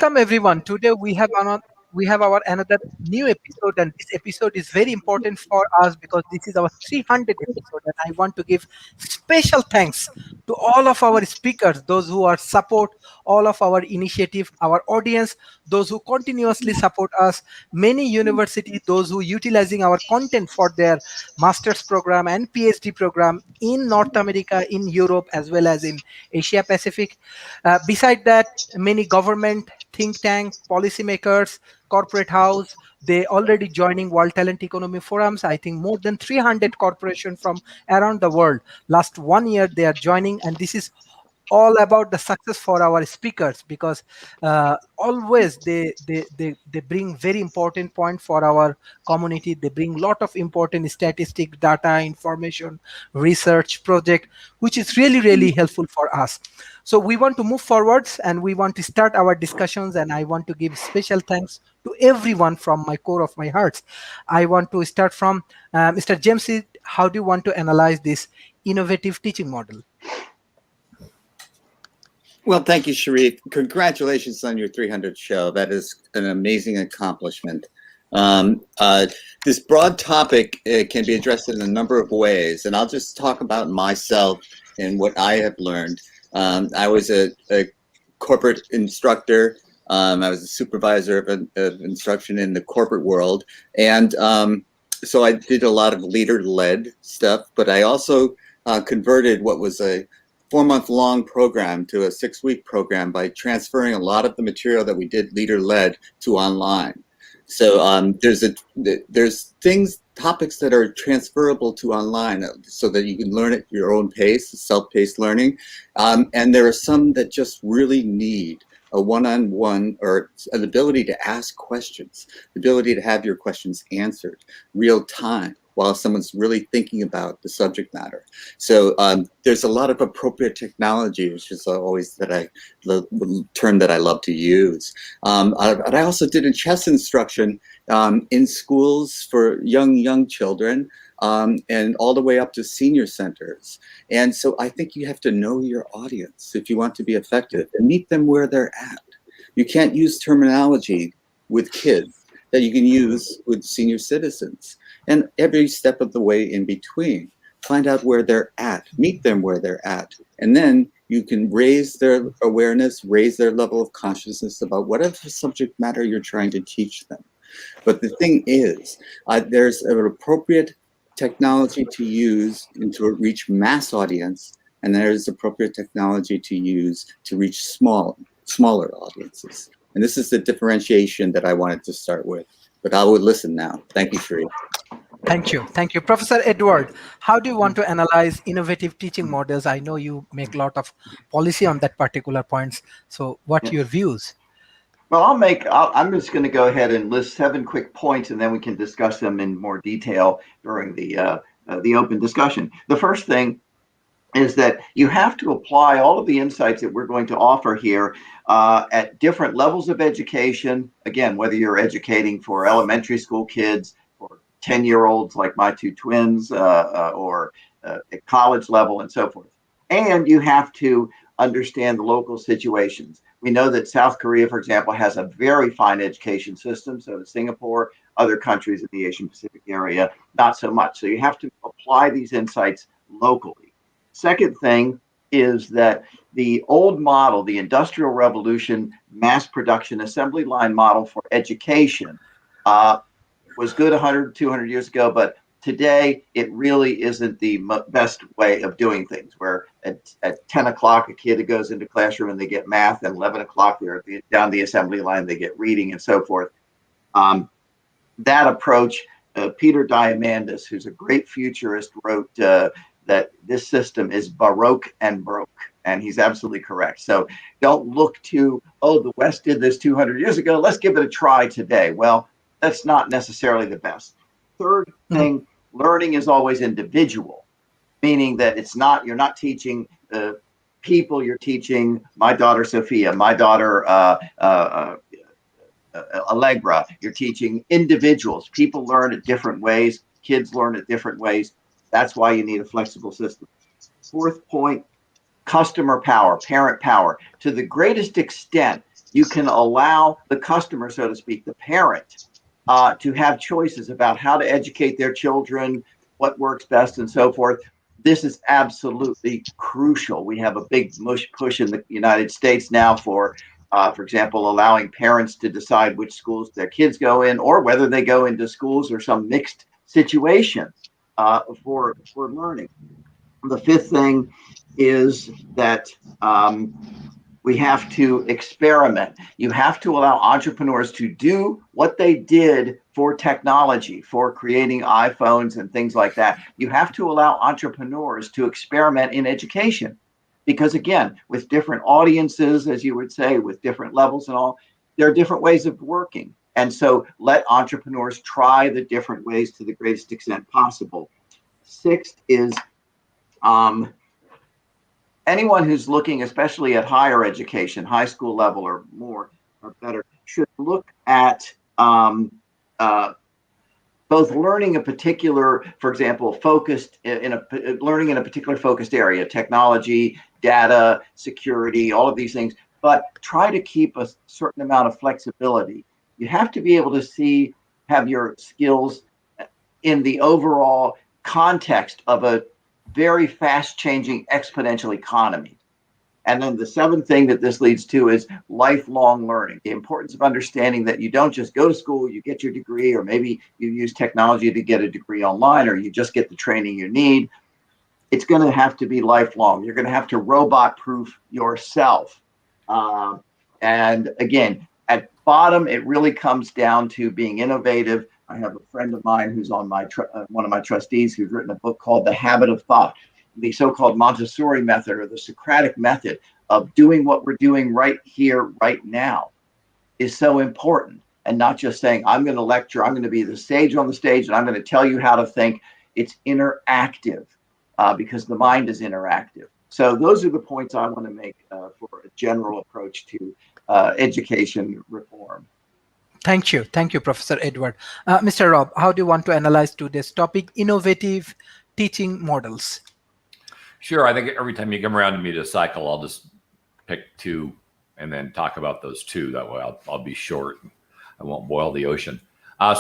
Welcome everyone. Today we have our another new episode, and this episode is very important for us because this is our 300th episode, and I want to give special thanks to all of our speakers, those who are support all of our initiative, our audience, those who continuously support us, many universities, those who utilizing our content for their master's program and PhD program in North America, in Europe, as well as in Asia Pacific. Beside that, many government, think tank, policymakers, corporate house, they already joining World Talent Economy Forums. I think more than 300 corporations from around the world. Last 1 year, they are joining, and this is all about the success for our speakers because always they bring very important point for our community. They bring lot of important statistic data information research project which is really helpful for us. So we want to move forwards and we want to start our discussions, and I want to give special thanks to everyone from my core of my hearts. I want to start from Mr. James. How do you want to analyze this innovative teaching model? Well, thank you, Sharif. Congratulations on your 300th show. That is an amazing accomplishment. This broad topic can be addressed in a number of ways, and I'll just talk about myself and what I have learned. I was a corporate instructor. I was a supervisor of instruction in the corporate world, and so I did a lot of leader-led stuff, but I also converted what was a 4-month-long program to a 6-week program by transferring a lot of the material that we did leader-led to online. So there's topics that are transferable to online so that you can learn at your own pace, self-paced learning. And there are some that just really need a one-on-one or an ability to ask questions, the ability to have your questions answered real time while someone's really thinking about the subject matter. So there's a lot of appropriate technology, which is always the term that I love to use. But I also did a chess instruction in schools for young children and all the way up to senior centers. And so I think you have to know your audience if you want to be effective and meet them where they're at. You can't use terminology with kids that you can use with senior citizens. And every step of the way in between, find out where they're at, meet them where they're at, and then you can raise their awareness, raise their level of consciousness about whatever subject matter you're trying to teach them. But the thing is, there's an appropriate technology to use and to reach mass audience, and there's appropriate technology to use to reach smaller audiences. And this is the differentiation that I wanted to start with. But I will listen now. Thank you, Sharif. Thank you. Thank you. Professor Edward, how do you want to analyze innovative teaching models? I know you make a lot of policy on that particular points. So what are your views? Well, I'm just going to go ahead and list 7 quick points, and then we can discuss them in more detail during the open discussion. The first thing is that you have to apply all of the insights that we're going to offer here at different levels of education. Again, whether you're educating for elementary school kids, or 10-year-olds like my 2 twins, or at college level and so forth. And you have to understand the local situations. We know that South Korea, for example, has a very fine education system. So does Singapore, other countries in the Asian Pacific area, not so much. So you have to apply these insights locally. Second thing is that the old model, the Industrial Revolution mass production assembly line model for education was good 100, 200 years ago, but today it really isn't the best way of doing things, where at 10 o'clock a kid goes into classroom and they get math, and 11 o'clock they're down the assembly line, they get reading and so forth. That approach, Peter Diamandis, who's a great futurist, wrote that this system is baroque and broke, and he's absolutely correct. So don't look to, oh, the West did this 200 years ago, let's give it a try today. Well, that's not necessarily the best. Third thing, learning is always individual, meaning that you're not teaching people, you're teaching my daughter Sophia, my daughter Allegra, you're teaching individuals. People learn at different ways, kids learn at different ways. That's why you need a flexible system. Fourth point, customer power, parent power. To the greatest extent, You can allow the customer, so to speak, the parent, to have choices about how to educate their children, what works best, and so forth. This is absolutely crucial. We have a big push in the United States now for example, allowing parents to decide which schools their kids go in, or whether they go into schools or some mixed situation for learning. The fifth thing is that we have to experiment. You have to allow entrepreneurs to do what they did for technology, for creating iPhones and things like that. You have to allow entrepreneurs to experiment in education. Because again, with different audiences, as you would say, with different levels and all, there are different ways of working. And so let entrepreneurs try the different ways to the greatest extent possible. Sixth is anyone who's looking, especially at higher education, high school level or more or better, should look at uh, both learning a particular, for example, focused in a learning in a particular focused area, technology, data, security, all of these things, but try to keep a certain amount of flexibility. You have to be able to have your skills in the overall context of a very fast changing exponential economy. And then the seventh thing that this leads to is lifelong learning. The importance of understanding that you don't just go to school, you get your degree, or maybe you use technology to get a degree online, or you just get the training you need. It's going to have to be lifelong. You're going to have to robot proof yourself. And again, at bottom, it really comes down to being innovative. I have a friend of mine who's on my one of my trustees who's written a book called The Habit of Thought, the so-called Montessori method or the Socratic method of doing what we're doing right here, right now is so important. And not just saying, I'm going to lecture, I'm going to be the sage on the stage, and I'm going to tell you how to think. It's interactive because the mind is interactive. So those are the points I want to make for a general approach to education reform. Thank you. Thank you, Professor Edward. Mr. Rob, how do you want to analyze today's topic, innovative teaching models? Sure. I think every time you come around to me to cycle, I'll just pick two and then talk about those two. That way I'll be short. I won't boil the ocean.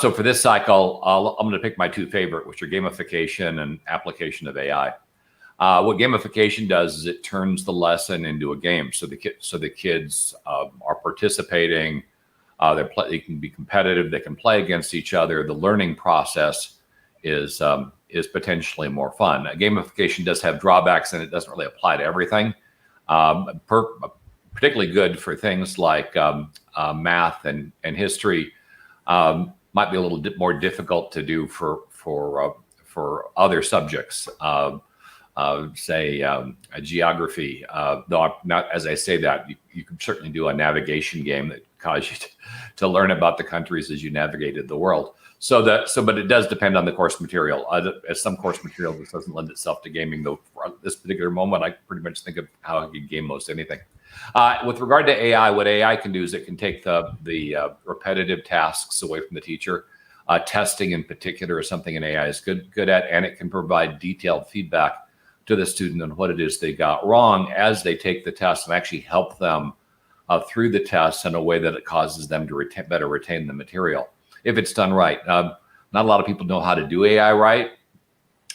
So for this cycle, I'm going to pick my two favorite, which are gamification and application of AI. What gamification does is it turns the lesson into a game. So the kids are participating. They can be competitive. They can play against each other. The learning process is potentially more fun. Gamification does have drawbacks, and it doesn't really apply to everything. Particularly good for things like math and history. Might be a little bit more difficult to do for other subjects. Say geography. Though not, as I say that, you can certainly do a navigation game that causes you to learn about the countries as you navigated the world. But it does depend on the course material. As some course material, this doesn't lend itself to gaming, though. For this particular moment, I pretty much think of how I could game most anything. With regard to AI, what AI can do is it can take the repetitive tasks away from the teacher. Testing, in particular, is something an AI is good at, and it can provide detailed feedback to the student on what it is they got wrong as they take the test, and actually help them through the test in a way that it causes them to better retain the material, if it's done right. Not a lot of people know how to do AI right,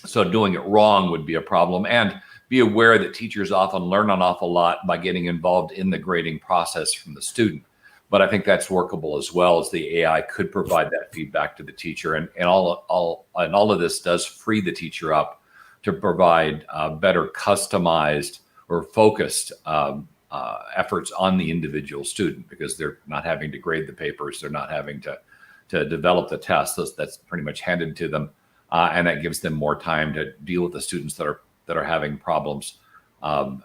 so doing it wrong would be a problem. And be aware that teachers often learn an awful lot by getting involved in the grading process from the student. But I think that's workable as well, as the AI could provide that feedback to the teacher. And all of this does free the teacher up to provide better customized or focused efforts on the individual student, because they're not having to grade the papers, they're not having to develop the tests. That's pretty much handed to them, and that gives them more time to deal with the students that are having problems. And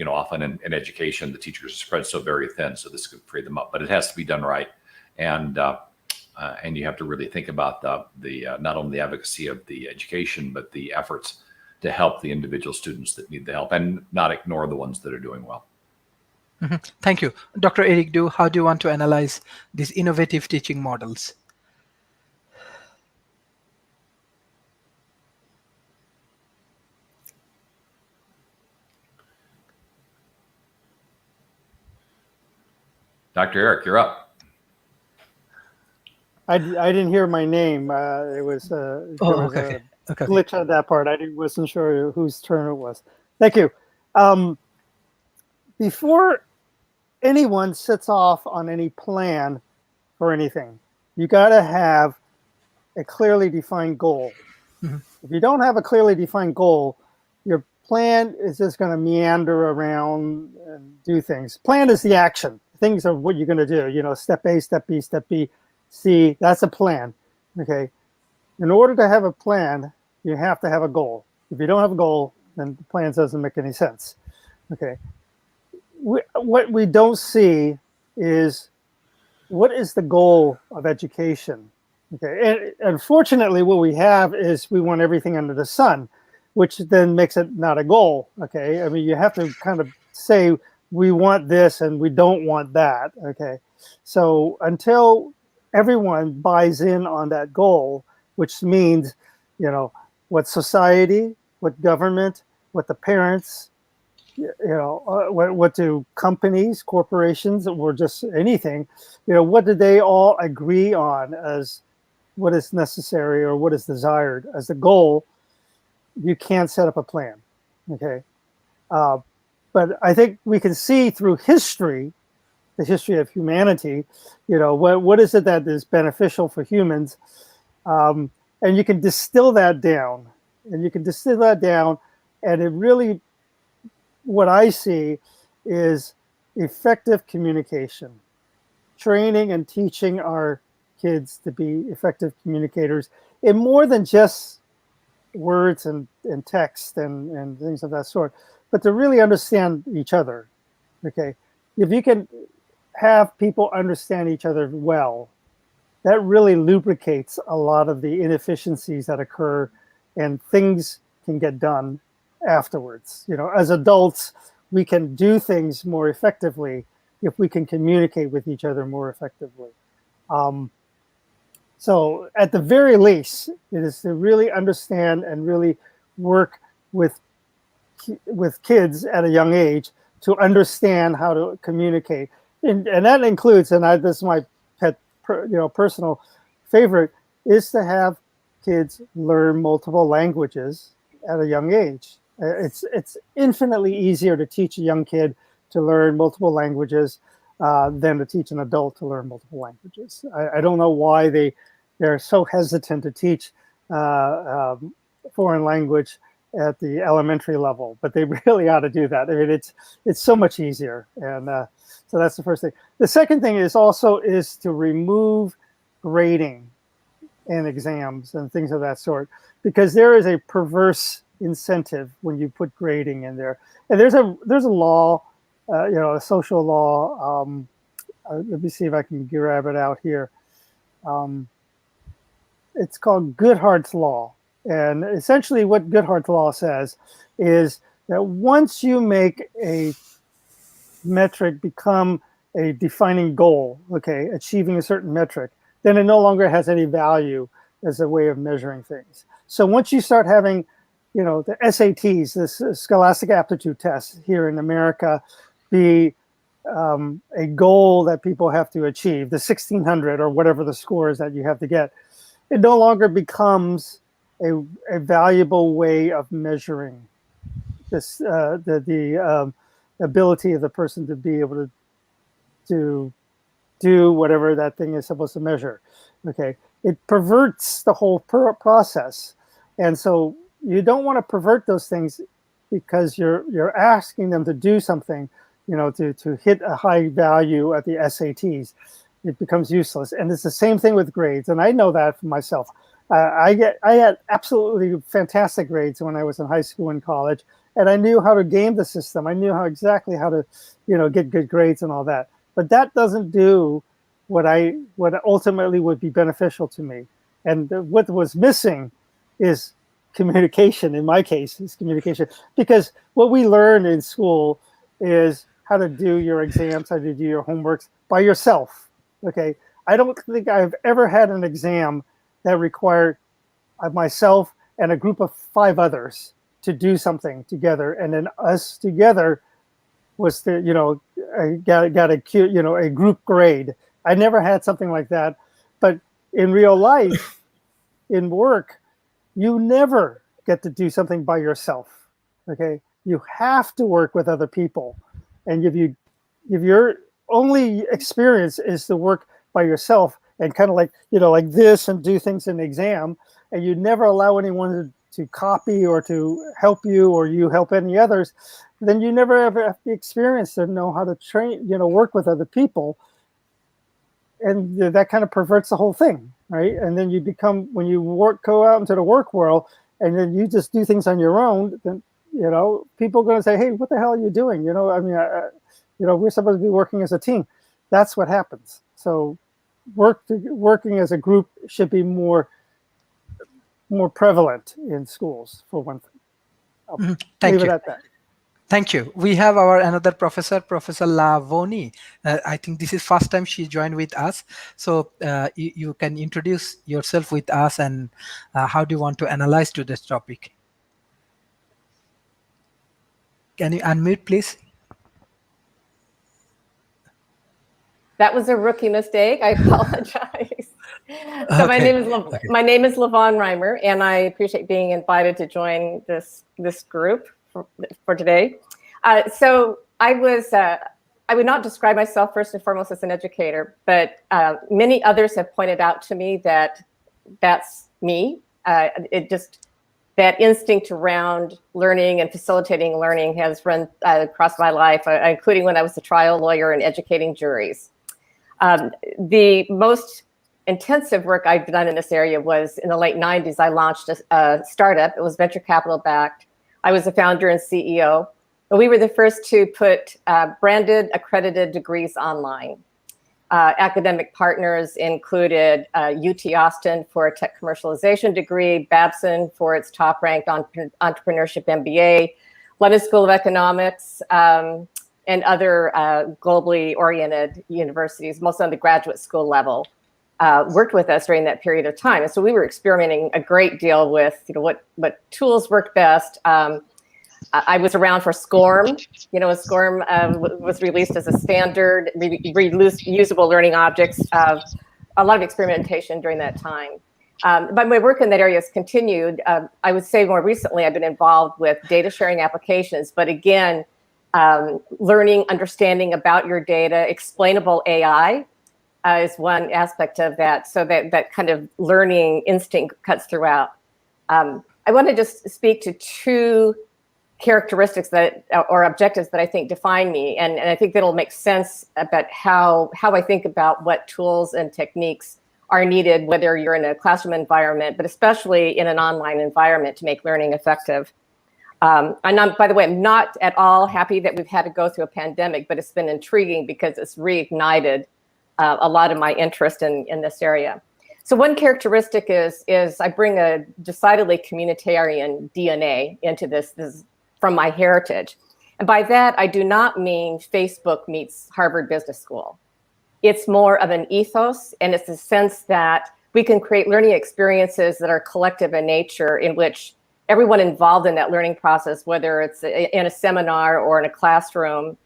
often in education, the teachers are spread so very thin, so this could free them up. But it has to be done right, and you have to really think about the not only the advocacy of the education, but the efforts to help the individual students that need the help, and not ignore the ones that are doing well. Mm-hmm. Thank you. Dr. Eric Du, how do you want to analyze these innovative teaching models? Dr. Eric, you're up. I didn't hear my name. It was there was okay. a Okay. glitch on that part. Wasn't sure whose turn it was. Thank you. Before anyone sets off on any plan for anything, you got to have a clearly defined goal. Mhm. If you don't have a clearly defined goal, your plan is just going to meander around and do things. Plan is the action. Things are what you're going to do. You know, step A, step B, step B, C. That's a plan. Okay. In order to have a plan, you have to have a goal. If you don't have a goal, then the plan doesn't make any sense. Okay. What we don't see is what is the goal of education. Okay. And unfortunately, what we have is we want everything under the sun, which then makes it not a goal. Okay. I mean, you have to kind of say we want this and we don't want that. Okay. So until everyone buys in on that goal, which means, you know, what society, what government, what the parents, you know, what do companies, corporations, or just anything, you know, what do they all agree on as what is necessary or what is desired as the goal? You can't set up a plan. Okay. But I think we can see through history, the history of humanity, you know, what is it that is beneficial for humans? And you can distill that down. And you can distill that down. And it really, what I see is effective communication, training and teaching our kids to be effective communicators in more than just words and text and things of that sort, but to really understand each other. Okay. If you can have people understand each other well, that really lubricates a lot of the inefficiencies that occur and things can get done afterwards. You know, as adults, we can do things more effectively if we can communicate with each other more effectively. So at the very least, it is to really understand and really work with kids at a young age to understand how to communicate. And that includes, and this is my pet, personal favorite, is to have kids learn multiple languages at a young age. It's infinitely easier to teach a young kid to learn multiple languages than to teach an adult to learn multiple languages. I don't know why they're so hesitant to teach foreign language at the elementary level, but they really ought to do that. I mean, it's so much easier, and so that's the first thing. The second thing is to remove grading and exams and things of that sort, because there is a perverse incentive when you put grading in there. And there's a law, a social law. Let me see if I can grab it out here. It's called Goodhart's Law. And essentially what Goodhart's Law says is that once you make a metric become a defining goal, okay, achieving a certain metric, then it no longer has any value as a way of measuring things. So once you start having, the SATs, this Scholastic Aptitude Test here in America, be a goal that people have to achieve, the 1600 or whatever the score is that you have to get, it no longer becomes a valuable way of measuring this, the ability of the person to be able to do whatever that thing is supposed to measure. Okay, it perverts the whole process, and so you don't want to pervert those things because you're asking them to do something, to hit a high value at the SATs. It becomes useless, and it's the same thing with grades. And I know that for myself. I had absolutely fantastic grades when I was in high school and college, and I knew how to game the system. I knew exactly how to, get good grades and all that. But that doesn't do what ultimately would be beneficial to me. And what was missing is communication. In my case, is communication, because what we learn in school is how to do your exams, how to do your homeworks by yourself. Okay, I don't think I've ever had an exam that required myself and a group of 5 others to do something together, and then us together was the got a group grade. I never had something like that. But in real life, in work, you never get to do something by yourself. Okay, you have to work with other people, and if your only experience is to work by yourself and kind of like this and do things in the exam, and you never allow anyone to copy or to help you or you help any others, then you never ever have the experience to know how to work with other people. And that kind of perverts the whole thing, right? And then you become, when you go out into the work world and then you just do things on your own, then, people are going to say, hey, what the hell are you doing? We're supposed to be working as a team. That's what happens. So working as a group should be more prevalent in schools, for one thing. Thank leave you. it at that. Thank you. We have our another professor, Professor Lavoni. I think this is first time she joined with us. So you can introduce yourself with us, and how do you want to analyze to this topic? Can you unmute, please? That was a rookie mistake. I apologize. So my name is Lavon Reimer, and I appreciate being invited to join this group for today. So I would not describe myself first and foremost as an educator, but many others have pointed out to me that that's me. That instinct around learning and facilitating learning has run across my life, including when I was a trial lawyer and educating juries. The most intensive work I've done in this area was in the late 90s. I launched a startup. It was venture capital backed. I was the founder and CEO. And we were the first to put branded accredited degrees online. Academic partners included UT Austin for a tech commercialization degree, Babson for its top-ranked entrepreneurship MBA, London School of Economics, and other globally oriented universities, most on the graduate school level, worked with us during that period of time. And so we were experimenting a great deal with what tools worked best. I was around for SCORM. SCORM was released as a standard, reusable learning objects. A lot of experimentation during that time. But my work in that area has continued. I would say more recently, I've been involved with data sharing applications, but again, learning, understanding about your data, explainable AI is one aspect of that. So that kind of learning instinct cuts throughout. I want to just speak to two characteristics or objectives that I think define me, and I think that'll make sense about how I think about what tools and techniques are needed, whether you're in a classroom environment, but especially in an online environment, to make learning effective. By the way, I'm not at all happy that we've had to go through a pandemic, but it's been intriguing because it's reignited a lot of my interest in this area. So one characteristic is I bring a decidedly communitarian DNA into this from my heritage. And by that, I do not mean Facebook meets Harvard Business School. It's more of an ethos, and it's a sense that we can create learning experiences that are collective in nature, in which everyone involved in that learning process, whether it's in a seminar or in a classroom,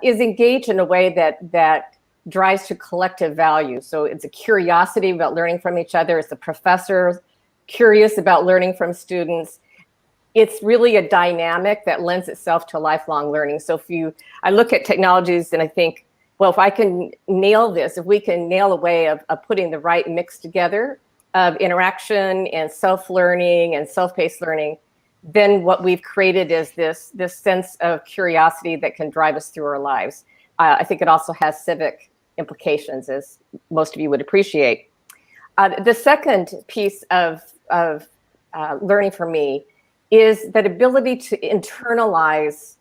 is engaged in a way that drives to collective value. So it's a curiosity about learning from each other. It's the professors curious about learning from students. It's really a dynamic that lends itself to lifelong learning. So I look at technologies and I think, well, if I can nail this, if we can nail a way of putting the right mix together of interaction and self-learning and self-paced learning, then what we've created is this sense of curiosity that can drive us through our lives. I think it also has civic implications, as most of you would appreciate. The second piece of learning for me is that ability to internalize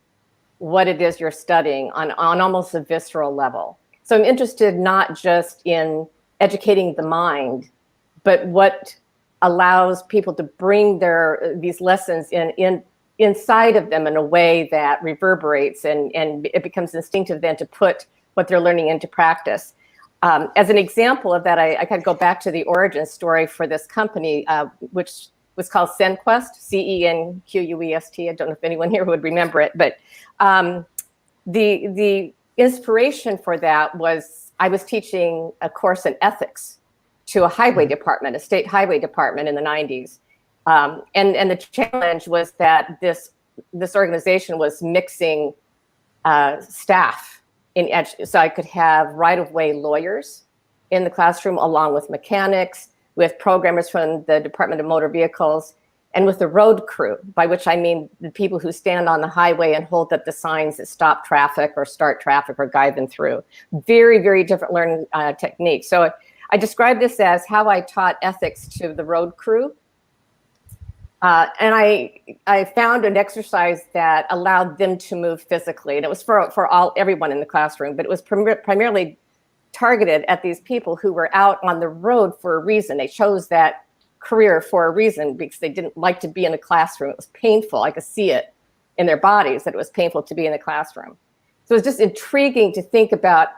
what it is you're studying on almost a visceral level. So I'm interested not just in educating the mind, but what allows people to bring these lessons inside of them in a way that reverberates, and it becomes instinctive then to put what they're learning into practice. As an example of that, I kind of go back to the origin story for this company, which was called CenQuest, CenQuest. I don't know if anyone here would remember it, but the inspiration for that was I was teaching a course in ethics to a highway department, a state highway department in the 90s. And the challenge was that this organization was mixing staff so I could have right-of-way lawyers in the classroom along with mechanics, with programmers from the Department of Motor Vehicles, and with the road crew, by which I mean the people who stand on the highway and hold up the signs that stop traffic or start traffic or guide them through. Very, very different learning techniques. So I describe this as how I taught ethics to the road crew. And I found an exercise that allowed them to move physically. And it was for everyone in the classroom, but it was primarily targeted at these people who were out on the road for a reason. They chose that career for a reason because they didn't like to be in a classroom. It was painful. I could see it in their bodies that it was painful to be in the classroom. So it was just intriguing to think about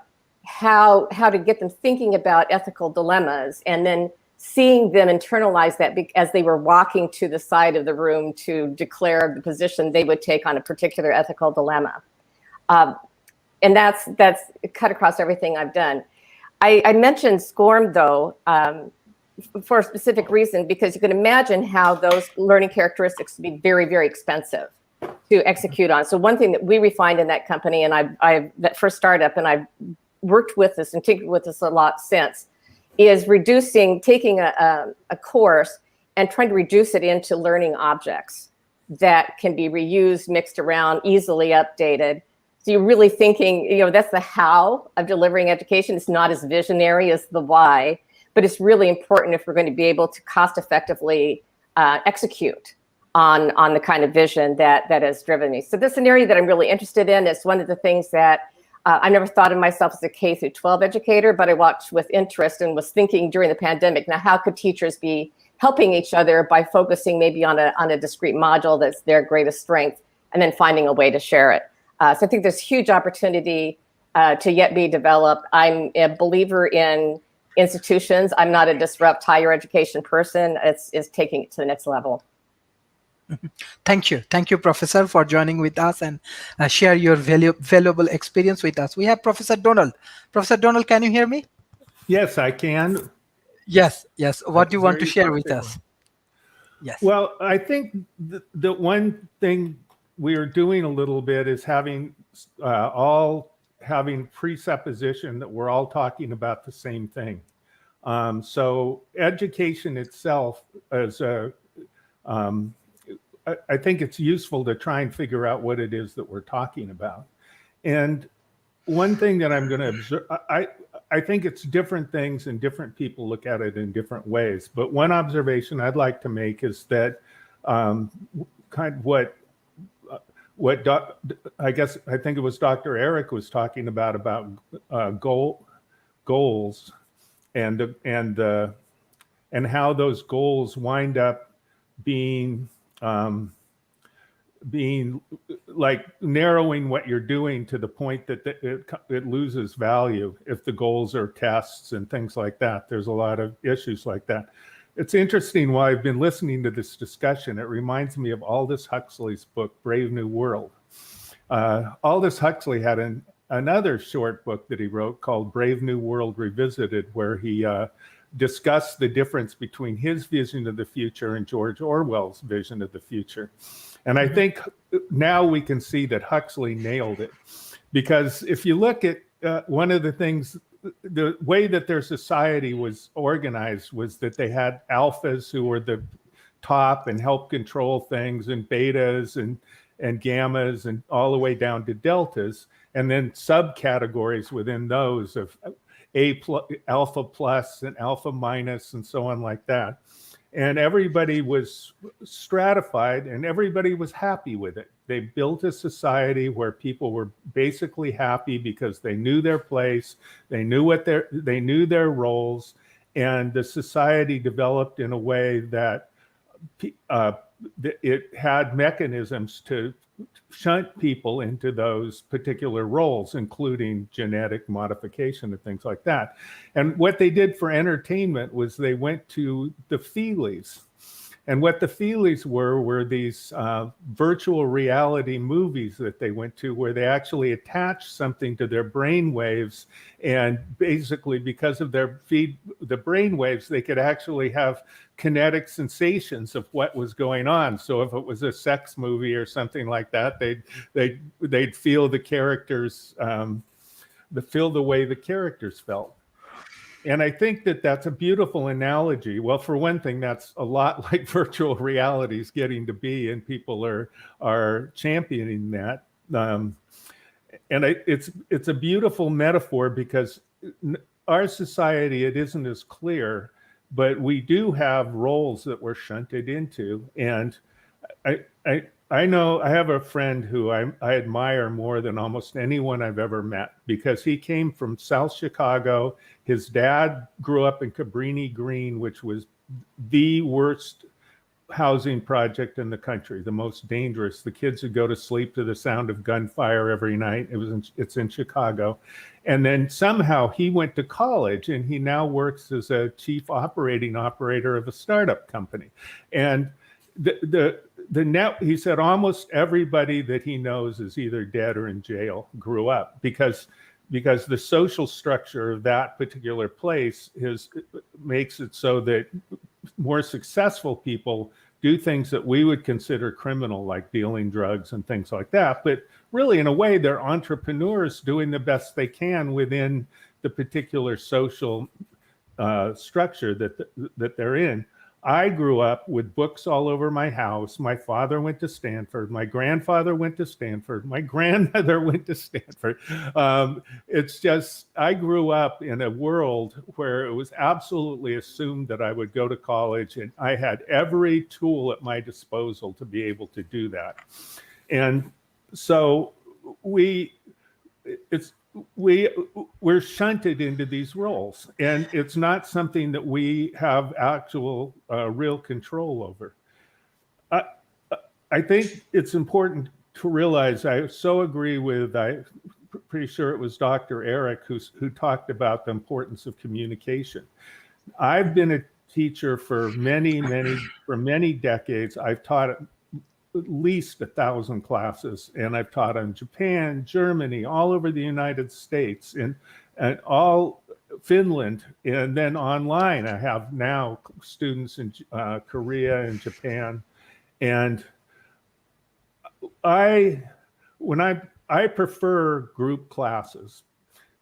how to get them thinking about ethical dilemmas, and then seeing them internalize that as they were walking to the side of the room to declare the position they would take on a particular ethical dilemma. And that's cut across everything I've done. I mentioned SCORM, though, for a specific reason, because you can imagine how those learning characteristics would be very, very expensive to execute on. So one thing that we refined in that company, and that first startup, and I've worked with this and tinkered with this a lot since, is taking a course and trying to reduce it into learning objects that can be reused, mixed around, easily updated. So you're really thinking, that's the how of delivering education. It's not as visionary as the why, but it's really important if we're going to be able to cost effectively execute on the kind of vision that has driven me. So this is an area that I'm really interested in. It's one of the things that I never thought of myself as a K through 12 educator, but I watched with interest and was thinking during the pandemic, now how could teachers be helping each other by focusing maybe on a discrete module that's their greatest strength, and then finding a way to share it. So I think there's huge opportunity to yet be developed. I'm a believer in institutions. I'm not a disrupt higher education person. It's taking it to the next level. Thank you, Professor, for joining with us and share your valuable experience with us. We have Professor Donald. Professor Donald, can you hear me? Yes, I can. Yes. What do you want to share with us? Yes. Well, I think the one thing we're doing a little bit is having presupposition that we're all talking about the same thing. So education itself is I think it's useful to try and figure out what it is that we're talking about. And one thing that I'm going to observe, I think it's different things and different people look at it in different ways. But one observation I'd like to make is that kind of what I think it was Dr. Eric was talking about goals and how those goals wind up being like narrowing what you're doing to the point that it loses value if the goals are tests and things like that. There's a lot of issues like that. It's interesting while I've been listening to this discussion, it reminds me of Aldous Huxley's book, Brave New World. Aldous Huxley had another short book that he wrote called Brave New World Revisited, where he discussed the difference between his vision of the future and George Orwell's vision of the future. And I think now we can see that Huxley nailed it, because if you look at one of the things, the way that their society was organized was that they had alphas who were the top and helped control things, and betas and gammas, and all the way down to deltas, and then subcategories within those of alpha plus and alpha minus and so on like that. And everybody was stratified and everybody was happy with it. They built a society where people were basically happy because they knew their place, they knew their roles, and the society developed in a way that it had mechanisms to shunt people into those particular roles, including genetic modification and things like that. And what they did for entertainment was they went to the feelies. And what the feelies were these virtual reality movies that they went to, where they actually attached something to their brain waves, and basically because of the brain waves, they could actually have kinetic sensations of what was going on. So if it was a sex movie or something like that, they'd feel the characters, feel the way the characters felt. And I think that that's a beautiful analogy. Well, for one thing, that's a lot like virtual reality is getting to be, and people are championing that. And it's a beautiful metaphor, because our society, it isn't as clear, but we do have roles that we're shunted into. And I know I have a friend who I admire more than almost anyone I've ever met, because he came from South Chicago. His dad grew up in Cabrini Green, which was the worst housing project in the country, the most dangerous. The kids would go to sleep to the sound of gunfire every night. It's in Chicago. And then somehow he went to college, and he now works as a chief operator of a startup company. And he said almost everybody that he knows is either dead or in jail grew up, because the social structure of that particular place makes it so that more successful people do things that we would consider criminal, like dealing drugs and things like that. But really, in a way, they're entrepreneurs doing the best they can within the particular social structure that they're in. I grew up with books all over my house. My father went to Stanford. My grandfather went to Stanford. My grandmother went to Stanford. It's just, I grew up in a world where it was absolutely assumed that I would go to college, and I had every tool at my disposal to be able to do that. And so we're shunted into these roles, and it's not something that we have actual real control over. I think it's important to realize, I so agree with, I'm pretty sure it was Dr. Eric who talked about the importance of communication. I've been a teacher for many decades. I've taught at least 1,000 classes, and I've taught in Japan, Germany, all over the United States, and all Finland, and then online. I have now students in Korea and Japan, and I prefer group classes.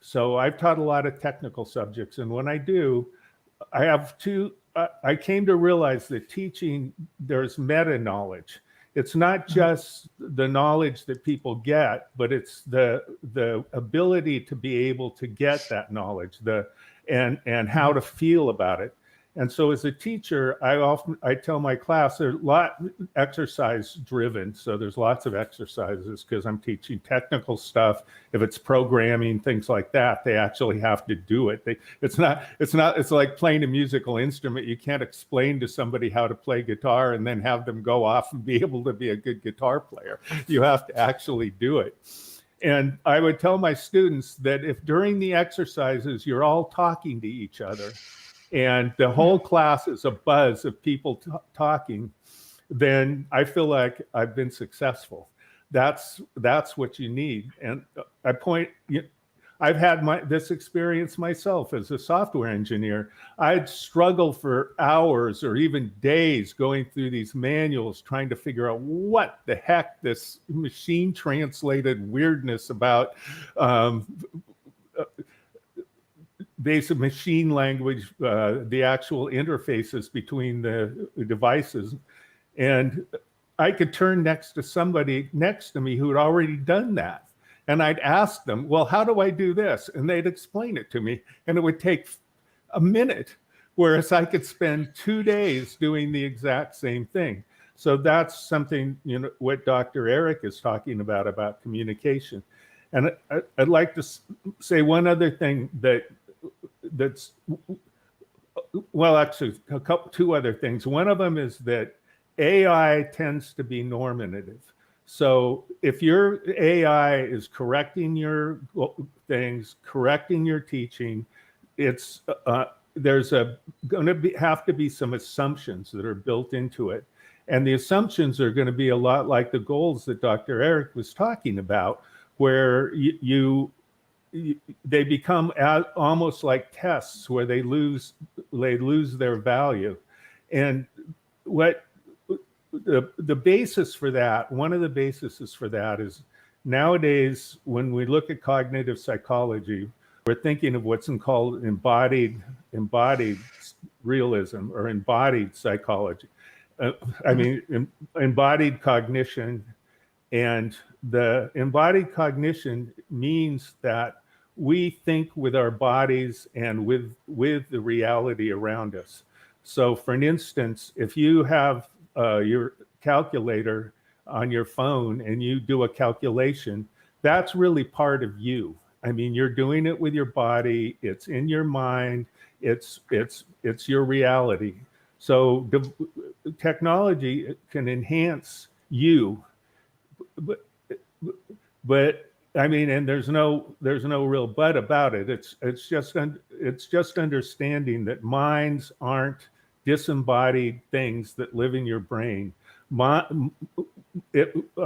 So I've taught a lot of technical subjects, and when I do, I came to realize that teaching, there's meta knowledge. It's not just the knowledge that people get, but it's the ability to be able to get that knowledge, and how to feel about it. And so as a teacher, I tell my class, they're a lot exercise driven. So there's lots of exercises, because I'm teaching technical stuff. If it's programming, things like that, they actually have to do it. It's like playing a musical instrument. You can't explain to somebody how to play guitar and then have them go off and be able to be a good guitar player. You have to actually do it. And I would tell my students that if during the exercises you're all talking to each other, and the whole class is a buzz of people talking, then I feel like I've been successful. That's what you need. And I've had this experience myself as a software engineer. I'd struggle for hours or even days going through these manuals, trying to figure out what the heck this machine translated weirdness about basic machine language, the actual interfaces between the devices. And I could turn next to somebody next to me who had already done that. And I'd ask them, well, how do I do this? And they'd explain it to me. And it would take a minute, whereas I could spend 2 days doing the exact same thing. So that's something, what Dr. Eric is talking about communication. And I'd like to say one other thing that's well, actually, two other things. One of them is that AI tends to be normative. So if your AI is correcting your things, correcting your teaching, it's there's going to have to be some assumptions that are built into it. And the assumptions are going to be a lot like the goals that Dr. Eric was talking about, where they become almost like tests where they lose their value. And what the basis for that, one of the bases for that is nowadays, when we look at cognitive psychology, we're thinking of what's called embodied realism or embodied psychology. Embodied cognition. And the embodied cognition means that we think with our bodies and with the reality around us. So for an instance, if you have your calculator on your phone and you do a calculation, that's really part of you. I mean, you're doing it with your body, it's in your mind, it's your reality. So technology can enhance you, but I mean, and there's no real but about it. It's just understanding that minds aren't disembodied things that live in your brain. A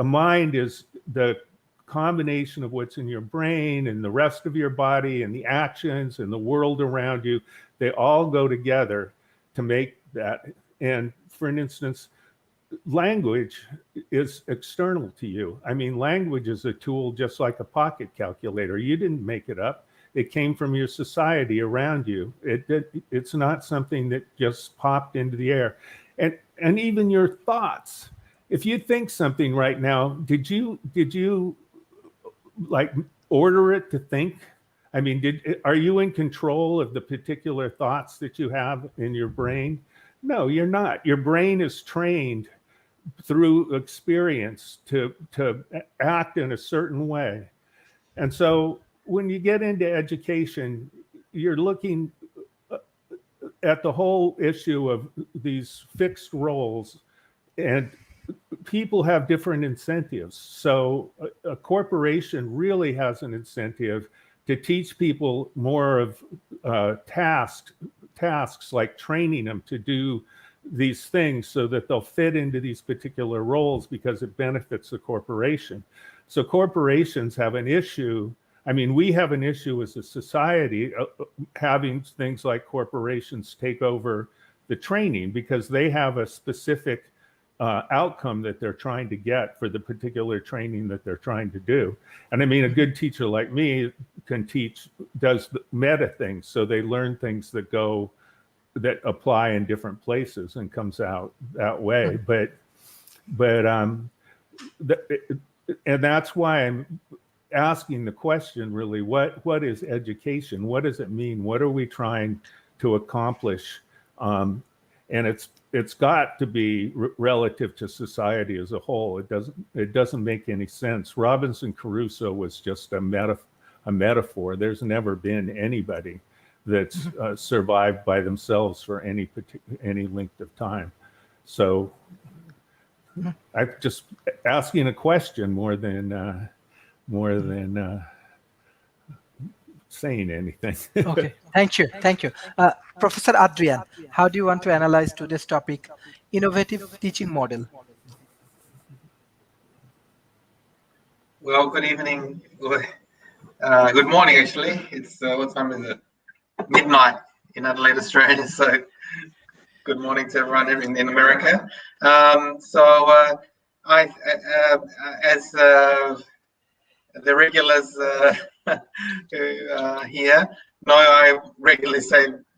mind is the combination of what's in your brain and the rest of your body and the actions and the world around you. They all go together to make that. And for an instance, language is external to you. I mean, language is a tool just like a pocket calculator. You didn't make it up. It came from your society around you. It's not something that just popped into the air. And even your thoughts. If you think something right now, did you like order it to think? I mean, are you in control of the particular thoughts that you have in your brain? No, you're not. Your brain is trained through experience to act in a certain way. And so when you get into education, you're looking at the whole issue of these fixed roles, and people have different incentives. So a corporation really has an incentive to teach people more of tasks like training them to do these things so that they'll fit into these particular roles because it benefits the corporation. So corporations have an issue. I mean, we have an issue as a society having things like corporations take over the training because they have a specific outcome that they're trying to get for the particular training that they're trying to do. And I mean, a good teacher like me does the meta things. So they learn things that apply in different places and comes out that way. And that's why I'm asking the question, really, what is education? What does it mean? What are we trying to accomplish? And it's got to be relative to society as a whole. It doesn't make any sense. Robinson Crusoe was just a metaphor. There's never been anybody that's survived by themselves for any length of time. So I'm just asking a question more than saying anything. Okay, thank you. Professor Adrian, how do you want to analyze today's topic, innovative teaching model? Well, good evening. Good morning, actually. It's what time is it? Midnight in Adelaide, Australia. So good morning to everyone in America. I as the regulars here know, I regularly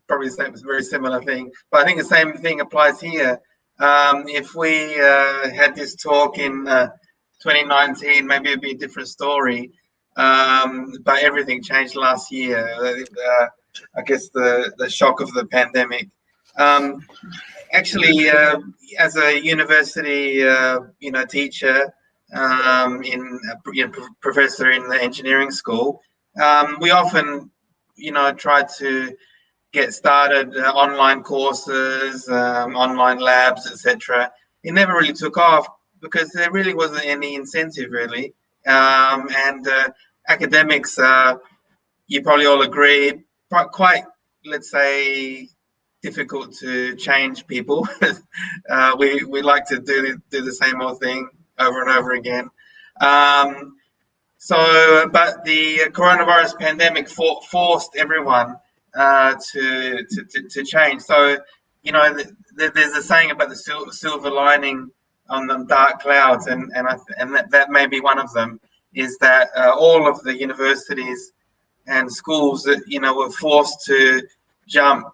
probably say a very similar thing, but I think the same thing applies here. If we had this talk in 2019, maybe it'd be a different story. But everything changed last year. I guess the shock of the pandemic. Actually, as a university, teacher, professor in the engineering school, we often, try to get started online courses, online labs, etc. It never really took off because there really wasn't any incentive, really. And academics, you probably all agree, quite let's say, difficult to change people. We like to do the same old thing over and over again. But the coronavirus pandemic forced everyone to change. So, you know, there's a saying about the silver lining on the dark clouds, and that may be one of them. Is that all of the universities and schools that were forced to jump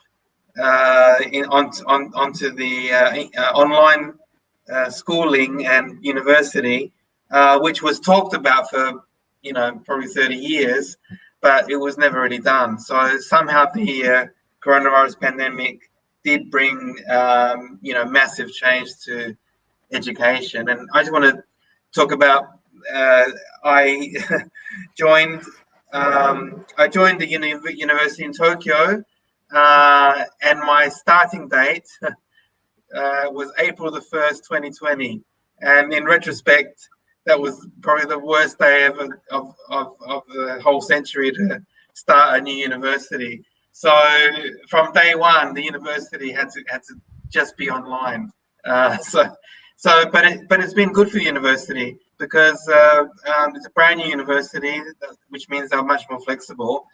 onto the online schooling and university, which was talked about for probably 30 years, but it was never really done. So somehow the coronavirus pandemic did bring massive change to education. And I just want to talk about I joined the university in Tokyo, and my starting date was April the 1st, 2020. And in retrospect, that was probably the worst day ever of the whole century to start a new university. So from day one, the university had to just be online. But it's been good for the university because it's a brand new university, which means they're much more flexible.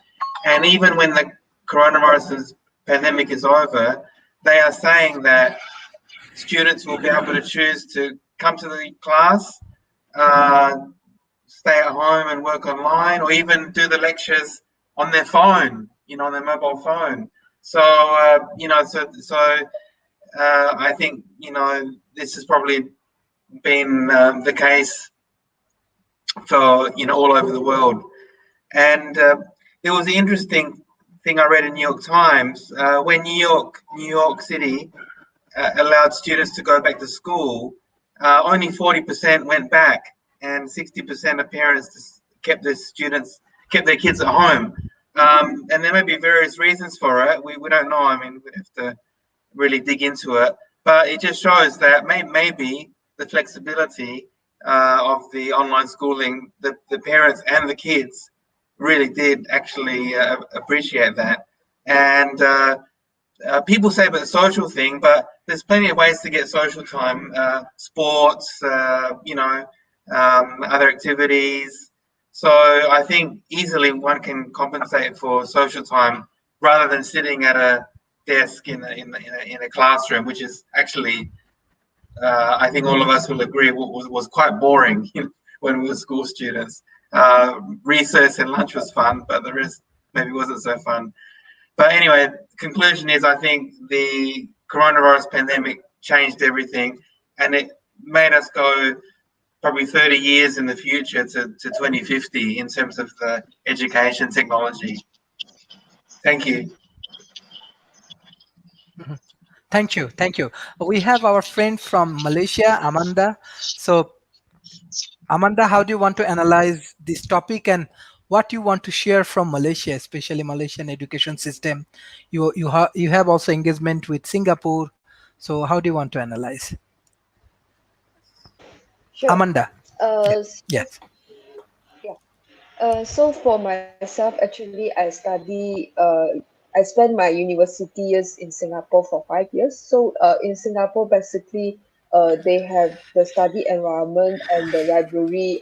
And even when the coronavirus pandemic is over, they are saying that students will be able to choose to come to the class, stay at home and work online, or even do the lectures on their phone, on their mobile phone. So, I think, this has probably been the case for, all over the world. And there was an interesting thing I read in New York Times when New York City allowed students to go back to school. Only 40% went back, and 60% of parents kept their kids at home. And there may be various reasons for it. We don't know. I mean, we have to really dig into it. But it just shows that maybe the flexibility of the online schooling, the parents and the kids really did actually appreciate that. And people say about the social thing, but there's plenty of ways to get social time, sports, other activities. So I think easily one can compensate for social time rather than sitting at a desk in a classroom, which is actually, I think all of us will agree, was quite boring when we were school students. Recess and lunch was fun, but the rest maybe wasn't so fun. But anyway, conclusion is I think the coronavirus pandemic changed everything, and it made us go probably 30 years in the future to 2050 in terms of the education technology. Thank you. Thank you. We have our friend from Malaysia, Amanda. So, Amanda, how do you want to analyze this topic, and what you want to share from Malaysia, especially Malaysian education system? You have also engagement with Singapore. So, how do you want to analyze? Sure. Amanda. Yes. So for myself, actually, I spent my university years in Singapore for 5 years. So in Singapore, basically, they have the study environment and the library.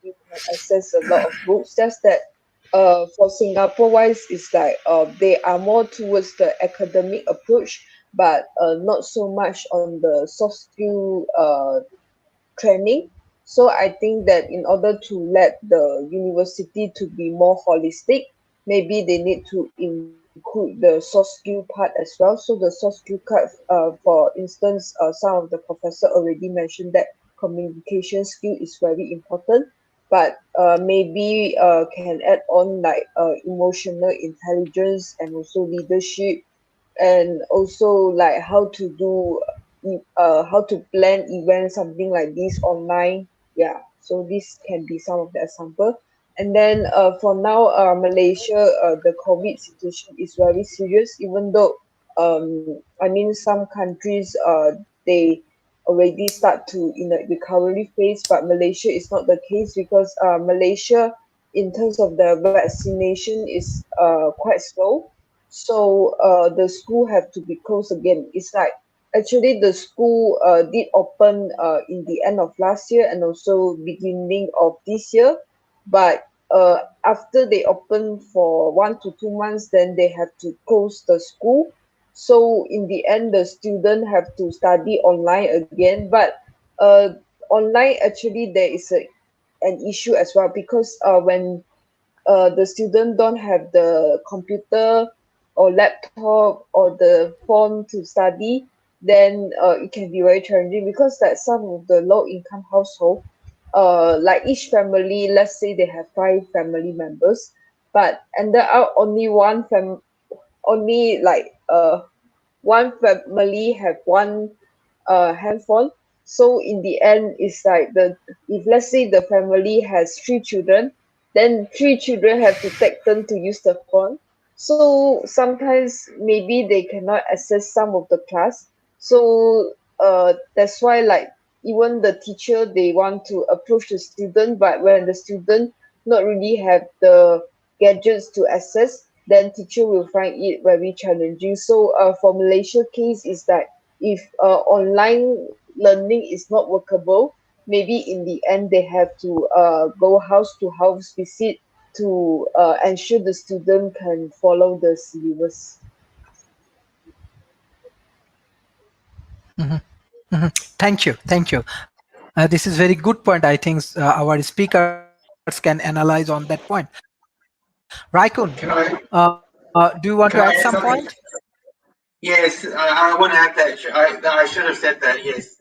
You can access a lot of books. Just that for Singapore wise, it's like they are more towards the academic approach, but not so much on the soft skill training. So I think that in order to let the university to be more holistic, maybe they need to include the soft skill part as well. So the soft skill part, for instance, some of the professor already mentioned that communication skill is very important, but maybe can add on like emotional intelligence and also leadership, and also like how to do how to plan events, something like this online. Yeah, so this can be some of the example. And then for now, Malaysia, the COVID situation is very serious, even though I mean some countries they already start to in a recovery phase, but Malaysia is not the case because Malaysia in terms of the vaccination is quite slow. So the school have to be closed again. It's like actually the school did open in the end of last year and also beginning of this year, but after they open for 1 to 2 months, then they have to close the school. So in the end, the student have to study online again. But uh, online actually there is an issue as well, because when the student don't have the computer or laptop or the phone to study, then it can be very challenging, because that some of the low income household, like each family, let's say they have 5 family members, but ended up only like one family have one handphone. So in the end, it's like if let's say the family has 3 children, then 3 children have to take turn to use the phone. So sometimes maybe they cannot access some of the class. So that's why like even the teacher, they want to approach the student, but when the student not really have the gadgets to access, then teacher will find it very challenging. So for Malaysia case is that if online learning is not workable, maybe in the end they have to go house to house visit to ensure the student can follow the syllabus. Thank you. Thank you. This is very good point. I think our speakers can analyze on that point. Raikun, Can I do you want to add some can I point? add something? Yes, I want to add that. I should have said that. Yes,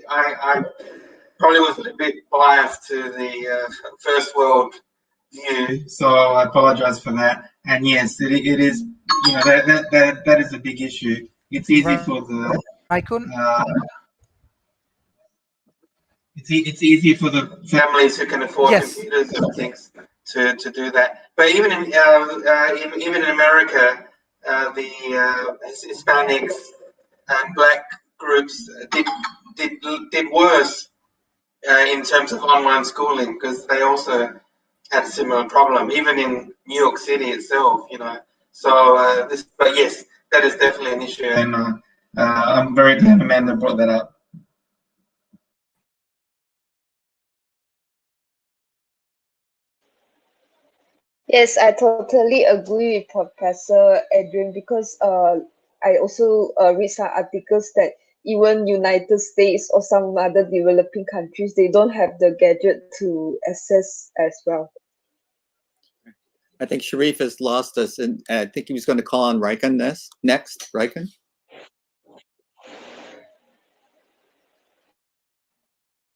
I probably was a bit biased to the first world view, so I apologize for that. And yes, it is. You know that is a big issue. It's easy for the Raikun? uh, it's easy for the families who can afford Yes. computers and things to do that. But even in America, the Hispanics and black groups did worse in terms of online schooling, because they also had a similar problem, even in New York City itself. So but yes, that is definitely an issue, and I'm very glad Amanda brought that up. Yes, I totally agree with Professor Adrian, because I also read some articles that even United States or some other developing countries, they don't have the gadget to access as well. I think Sharif has lost us, and I think he was going to call on Raikun next. Raikun?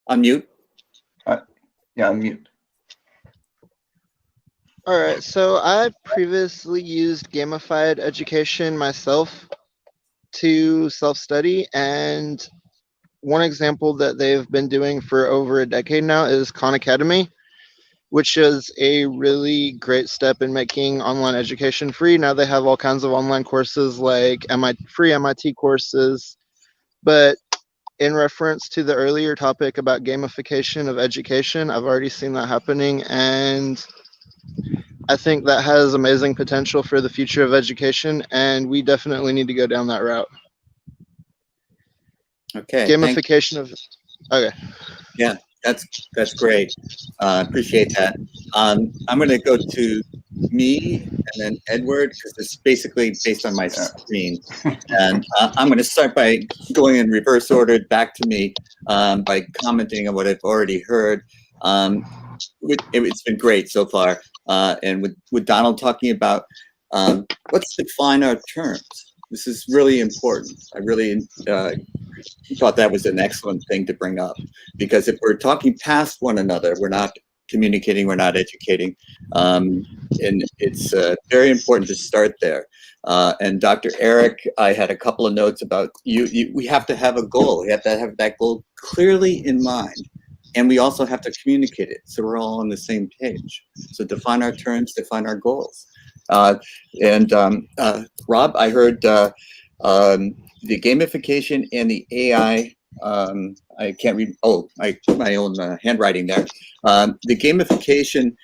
Unmute. Yeah, unmute. All right, so I previously used gamified education myself to self-study, and one example that they've been doing for over a decade now is Khan Academy, which is a really great step in making online education free. Now they have all kinds of online courses like free MIT courses, but in reference to the earlier topic about gamification of education, I've already seen that happening, and I think that has amazing potential for the future of education, and we definitely need to go down that route. Okay. Gamification of, okay. Yeah, that's great. Appreciate that. I'm going to go to me and then Edward, because it's basically based on my screen. And I'm going to start by going in reverse order back to me by commenting on what I've already heard. It's been great so far. And with Donald talking about let's define our terms. This is really important. I really thought that was an excellent thing to bring up, because if we're talking past one another, we're not communicating, we're not educating. And it's very important to start there. And Dr. Eric, I had a couple of notes about we have to have a goal. We have to have that goal clearly in mind. And we also have to communicate it so we're all on the same page. So define our terms, define our goals. Rob, I heard the gamification and the AI. I can't read. Oh, I put my own handwriting there. The gamification.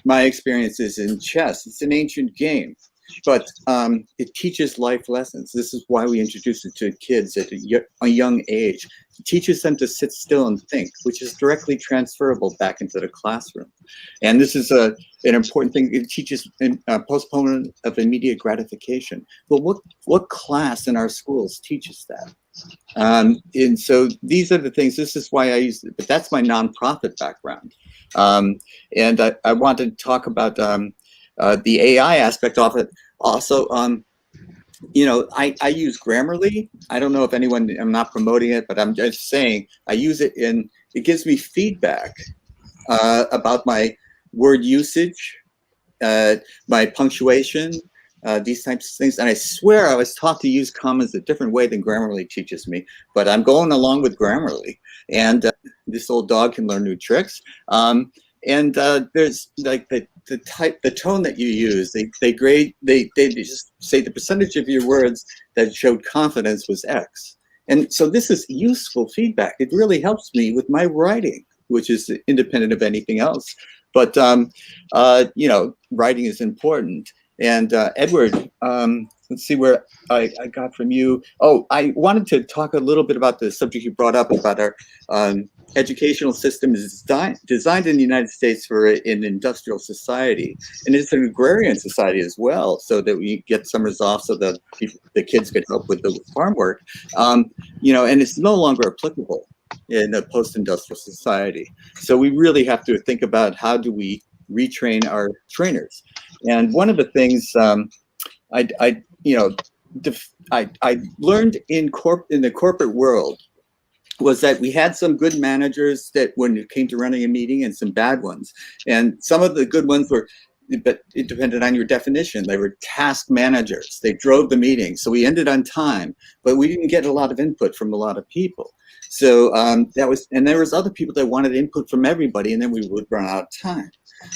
My experience is in chess. It's an ancient game, but it teaches life lessons. This is why we introduce it to kids at a young age. It teaches them to sit still and think, which is directly transferable back into the classroom. And this is an important thing. It teaches postponement of immediate gratification. Well, what class in our schools teaches that? And so these are the things. This is why I use it, but that's my nonprofit background. And I want to talk about the AI aspect of it. Also, you know, I use Grammarly. I don't know if anyone, I'm not promoting it, but I'm just saying I use it it gives me feedback about my word usage, my punctuation, these types of things. And I swear I was taught to use commas a different way than Grammarly teaches me, but I'm going along with Grammarly. And this old dog can learn new tricks. And there's like the tone that you use. They just say the percentage of your words that showed confidence was X. And so this is useful feedback. It really helps me with my writing, which is independent of anything else. But you know, writing is important. And Edward, let's see where I got from you. Oh, I wanted to talk a little bit about the subject you brought up about our educational system is designed in the United States for an industrial society. And it's an agrarian society as well, so that we get summers off so that the kids could help with the farm work. You know, and it's no longer applicable in a post-industrial society. So we really have to think about how do we retrain our trainers. And one of the things I learned in the corporate world was that we had some good managers that when it came to running a meeting and some bad ones. And some of the good ones were, but it depended on your definition. They were task managers. They drove the meeting. So we ended on time, but we didn't get a lot of input from a lot of people. So and there was other people that wanted input from everybody, and then we would run out of time.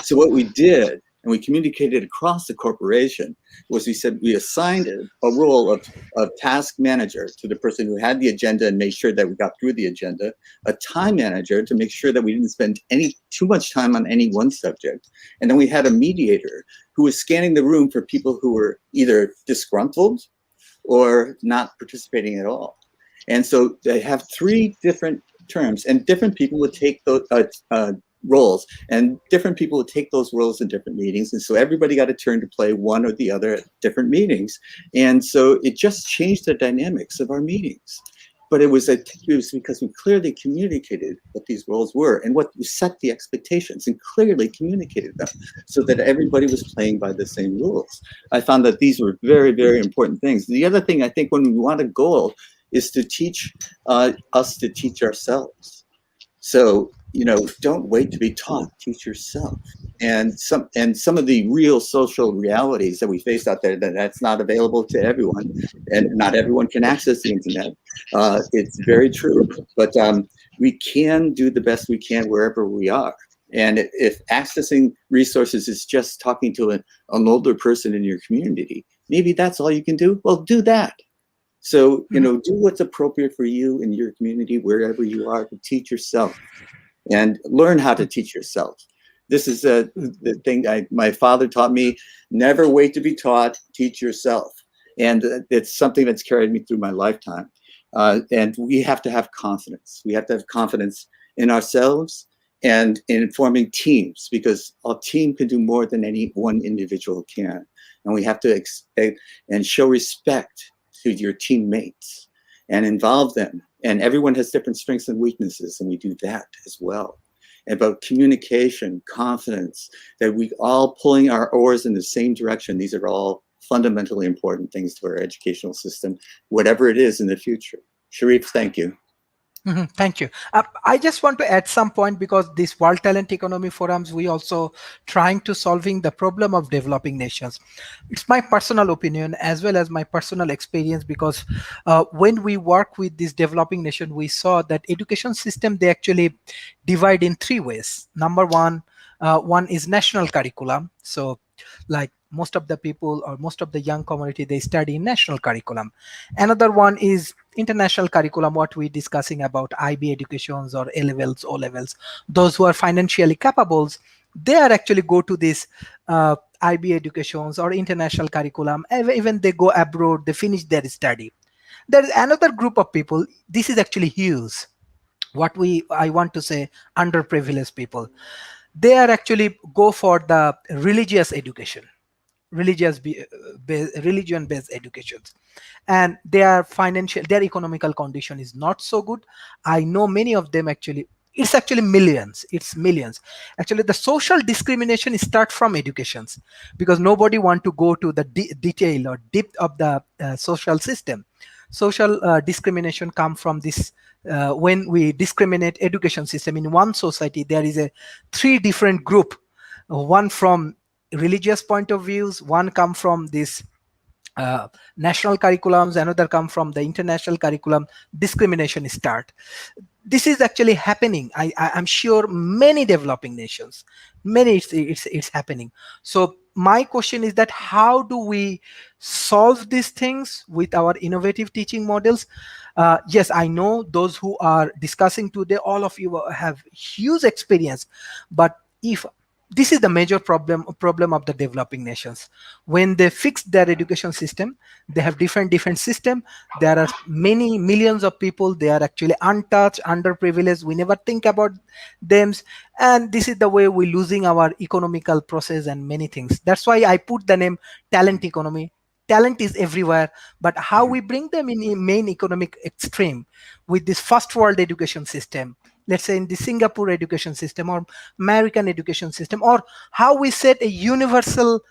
So what we did, and we communicated across the corporation, was we said we assigned a role of task manager to the person who had the agenda and made sure that we got through the agenda, a time manager to make sure that we didn't spend too much time on any one subject, and then we had a mediator who was scanning the room for people who were either disgruntled or not participating at all. And so they have three different terms, and different people would take those roles, and different people would take those roles in different meetings. And so everybody got a turn to play one or the other at different meetings. And so it just changed the dynamics of our meetings. But it was because we clearly communicated what these roles were and what we set the expectations and clearly communicated them so that everybody was playing by the same rules. I found that these were very, very important things. The other thing I think when we want a goal is to teach us to teach ourselves. So, you know, don't wait to be taught, teach yourself. And some of the real social realities that we face out there, that's not available to everyone, and not everyone can access the internet. It's very true, but we can do the best we can wherever we are. And if accessing resources is just talking to an older person in your community, maybe that's all you can do. Well, do that. So, you know, do what's appropriate for you in your community, wherever you are, to teach yourself and learn how to teach yourself. This is the thing my father taught me: never wait to be taught, teach yourself. And it's something that's carried me through my lifetime. And we have to have confidence. We have to have confidence in ourselves and in forming teams, because a team can do more than any one individual can. And we have to expect and show respect to your teammates and involve them. And everyone has different strengths and weaknesses, and we do that as well. About communication, confidence, that we all pulling our oars in the same direction. These are all fundamentally important things to our educational system, whatever it is in the future. Sharif, thank you. Thank you. I just want to add some point, because this World Talent Economy Forums, we also trying to solving the problem of developing nations. It's my personal opinion as well as my personal experience, because when we work with this developing nation, we saw that education system, they actually divide in three ways. Number one is national curriculum. So like most of the people or most of the young community, they study in national curriculum. Another one is international curriculum, what we're discussing about IB educations or A-levels, O-levels. Those who are financially capable, they are actually go to this IB educations or international curriculum, even they go abroad, they finish their study. There is another group of people, this is actually huge, what I want to say, underprivileged people. They are actually go for the religious education, religion based educations, and their economical condition is not so good. I know many of them actually, it's actually millions, it's millions. Actually the social discrimination start from educations, because nobody want to go to the detail or depth of the social system. Social discrimination come from this. When we discriminate education system in one society, there is a three different group, one from religious point of views, one come from this national curriculums, another come from the international curriculum. Discrimination start. This is actually happening. I'm sure many developing nations, many, it's happening. So my question is that how do we solve these things with our innovative teaching models? Yes, I know those who are discussing today, all of you have huge experience, but if this is the major problem of the developing nations, when they fix their education system, they have different system. There are many millions of people, they are actually untouched, underprivileged, we never think about them. And this is the way we're losing our economical process and many things. That's why I put the name talent economy. Talent is everywhere, but how we bring them in a main economic extreme with this first world education system, let's say in the Singapore education system or American education system, or how we set a universal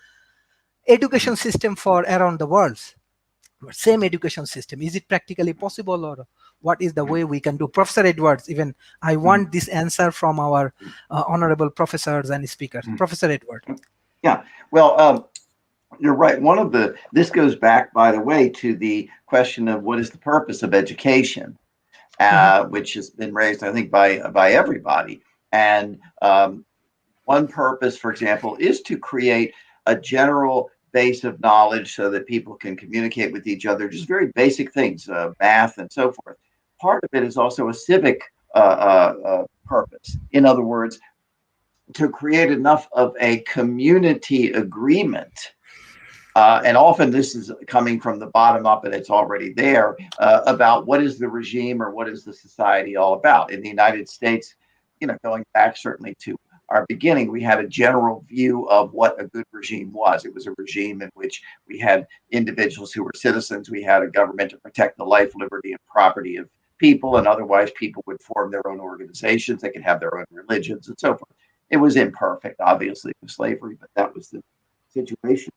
education system for around the world, same education system. Is it practically possible, or what is the way we can do? Professor Edwards, even I want this answer from our honorable professors and speakers. Professor Edwards. Yeah, well, you're right. This goes back, by the way, to the question of what is the purpose of education, which has been raised, I think, by everybody. And one purpose, for example, is to create a general base of knowledge so that people can communicate with each other, just very basic things, math and so forth. Part of it is also a civic purpose. In other words, to create enough of a community agreement. And often this is coming from the bottom up and it's already there, about what is the regime or what is the society all about. In the United States, going back certainly to our beginning, we had a general view of what a good regime was. It was a regime in which we had individuals who were citizens. We had a government to protect the life, liberty, and property of people, and otherwise people would form their own organizations. They could have their own religions and so forth. It was imperfect, obviously, with slavery, but that was the situation.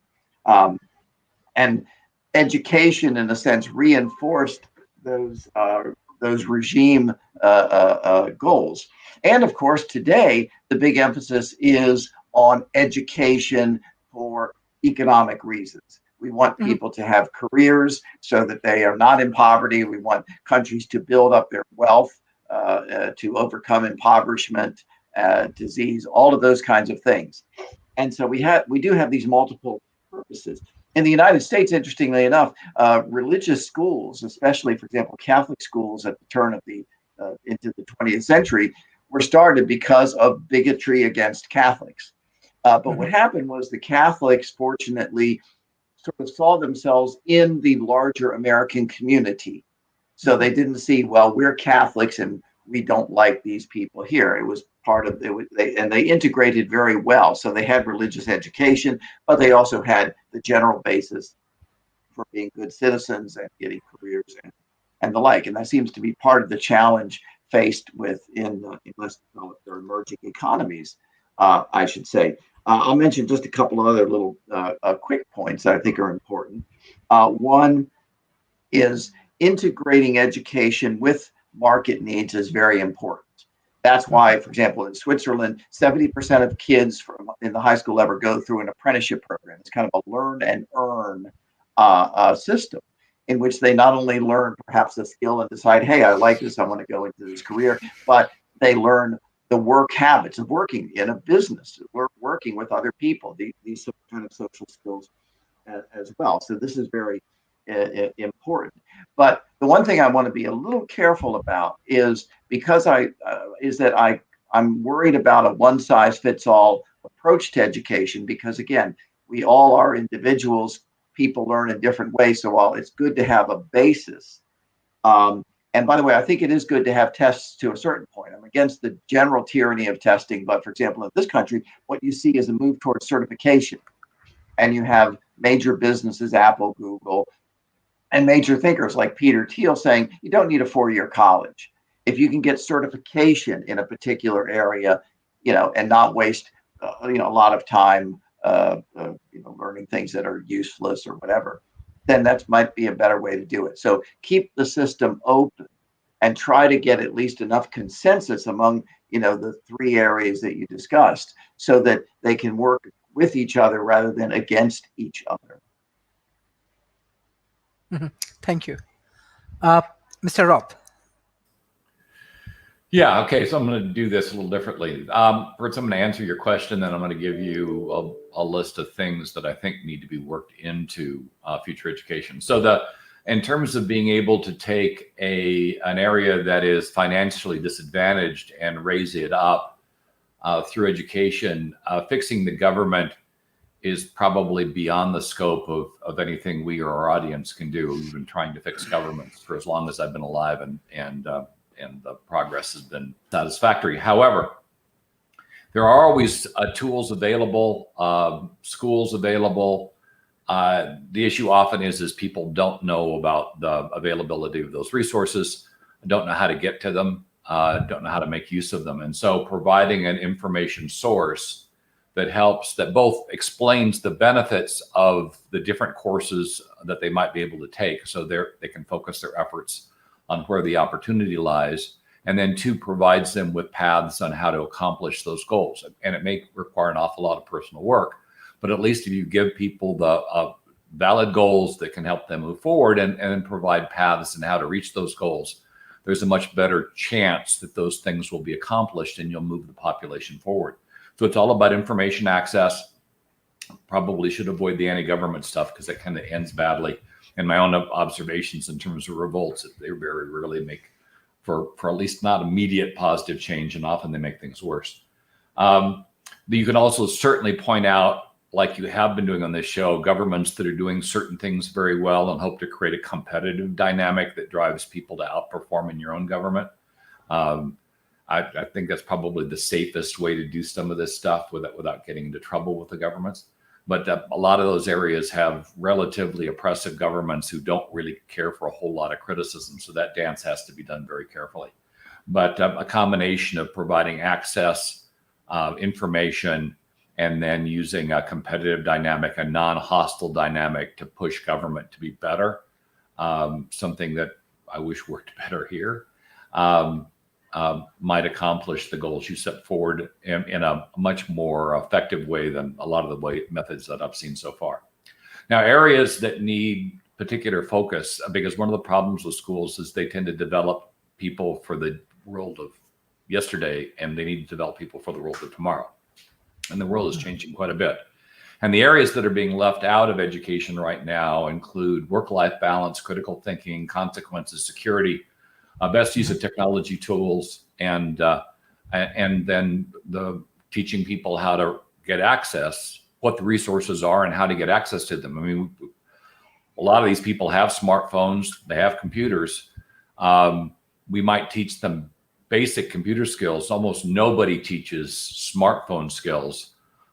And education, in a sense, reinforced those regime goals. And of course, today, the big emphasis is on education for economic reasons. We want people to have careers so that they are not in poverty. We want countries to build up their wealth, to overcome impoverishment, disease, all of those kinds of things. And so we do have these multiple purposes. In the United States, interestingly enough, religious schools, especially, for example, Catholic schools at the turn of into the 20th century, were started because of bigotry against Catholics. But what happened was the Catholics, fortunately, sort of saw themselves in the larger American community. So they didn't see, well, we're Catholics and we don't like these people here. It was part of it, and they integrated very well. So they had religious education, but they also had the general basis for being good citizens and getting careers and the like. And that seems to be part of the challenge faced in less developed or emerging economies, I should say. I'll mention just a couple of other little quick points that I think are important. One is integrating education with market needs is very important. That's why, for example, in Switzerland, 70% of kids in the high school level go through an apprenticeship program. It's kind of a learn and earn system in which they not only learn perhaps a skill and decide, hey, I like this, I want to go into this career, but they learn the work habits of working in a business, working with other people, these kind of social skills as well. So this is very important. But the one thing I want to be a little careful about is because I'm worried about a one-size-fits-all approach to education, because again, we all are individuals. People learn in different ways. So while it's good to have a basis, and by the way, I think it is good to have tests to a certain point. I'm against the general tyranny of testing, but for example, in this country, what you see is a move towards certification. And you have major businesses, Apple, Google, and major thinkers like Peter Thiel saying you don't need a 4-year college. If you can get certification in a particular area, and not waste, a lot of time, learning things that are useless or whatever, then that might be a better way to do it. So keep the system open and try to get at least enough consensus among, the 3 areas that you discussed so that they can work with each other rather than against each other. Thank you. Mr. Rob. Yeah, okay, so I'm going to do this a little differently. First, I'm going to answer your question, then I'm going to give you a list of things that I think need to be worked into future education. So in terms of being able to take an area that is financially disadvantaged and raise it up through education, fixing the government is probably beyond the scope of anything we or our audience can do. We've been trying to fix governments for as long as I've been alive, and the progress has been satisfactory. However, there are always tools available, schools available. The issue often is people don't know about the availability of those resources, don't know how to get to them, don't know how to make use of them. And so providing an information source that both explains the benefits of the different courses that they might be able to take, so they can focus their efforts on where the opportunity lies, and then 2, provides them with paths on how to accomplish those goals. And it may require an awful lot of personal work, but at least if you give people the valid goals that can help them move forward and then provide paths on how to reach those goals, there's a much better chance that those things will be accomplished and you'll move the population forward. So it's all about information access. Probably should avoid the anti-government stuff because it kind of ends badly. And my own observations in terms of revolts, they very rarely make for at least not immediate positive change, and often they make things worse. You can also certainly point out, like you have been doing on this show, governments that are doing certain things very well and hope to create a competitive dynamic that drives people to outperform in your own government. I think that's probably the safest way to do some of this stuff without getting into trouble with the governments. But a lot of those areas have relatively oppressive governments who don't really care for a whole lot of criticism. So that dance has to be done very carefully. But a combination of providing access, information, and then using a competitive dynamic, a non-hostile dynamic to push government to be better, something that I wish worked better here, might accomplish the goals you set forward in a much more effective way than a lot of the methods that I've seen so far. Now, areas that need particular focus, because one of the problems with schools is they tend to develop people for the world of yesterday, and they need to develop people for the world of tomorrow. And the world is changing quite a bit. And the areas that are being left out of education right now include work-life balance, critical thinking, consequences, security, best use of technology tools, and then the teaching people how to get access, what the resources are, and how to get access to them. I mean, a lot of these people have smartphones, they have computers. We might teach them basic computer skills. Almost nobody teaches smartphone skills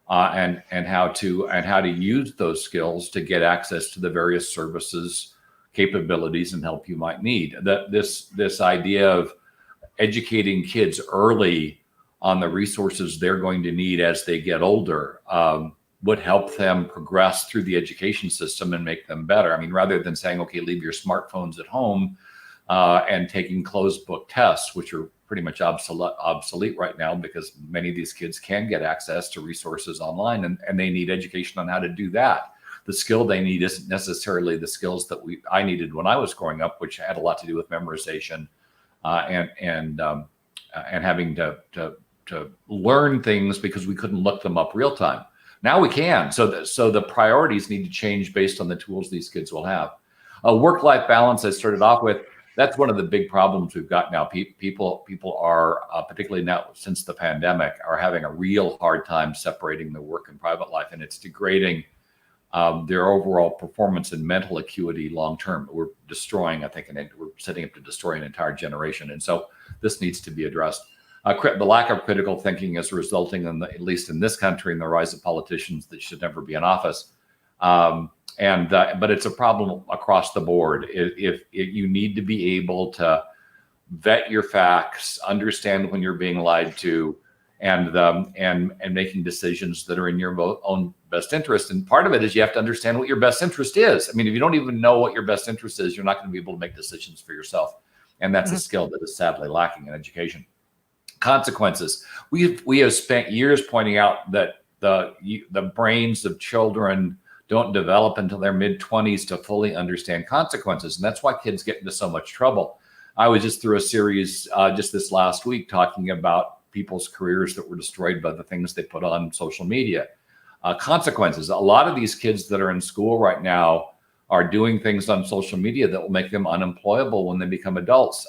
and how to use those skills to get access to the various services, capabilities, and help you might need. This idea of educating kids early on the resources they're going to need as they get older would help them progress through the education system and make them better. I mean, rather than saying, okay, leave your smartphones at home and taking closed book tests, which are pretty much obsolete right now because many of these kids can get access to resources online, and they need education on how to do that. The skill they need isn't necessarily the skills that I needed when I was growing up, which had a lot to do with memorization and having to learn things because we couldn't look them up real time. Now we can. So the priorities need to change based on the tools these kids will have. Work-life balance, I started off with, that's one of the big problems we've got now. People are, particularly now since the pandemic, are having a real hard time separating their work and private life, and it's degrading their overall performance and mental acuity long term. We're destroying, I think, we're setting up to destroy an entire generation. And so this needs to be addressed. The lack of critical thinking is resulting in, at least in this country, in the rise of politicians that should never be in office. But it's a problem across the board. If you need to be able to vet your facts, understand when you're being lied to, and making decisions that are in your own best interest. And part of it is you have to understand what your best interest is. I mean, if you don't even know what your best interest is, you're not going to be able to make decisions for yourself. And that's a skill that is sadly lacking in education. Consequences. We have spent years pointing out that the brains of children don't develop until their mid-20s to fully understand consequences. And that's why kids get into so much trouble. I was just through a series just this last week talking about people's careers that were destroyed by the things they put on social media. Consequences. A lot of these kids that are in school right now are doing things on social media that will make them unemployable when they become adults.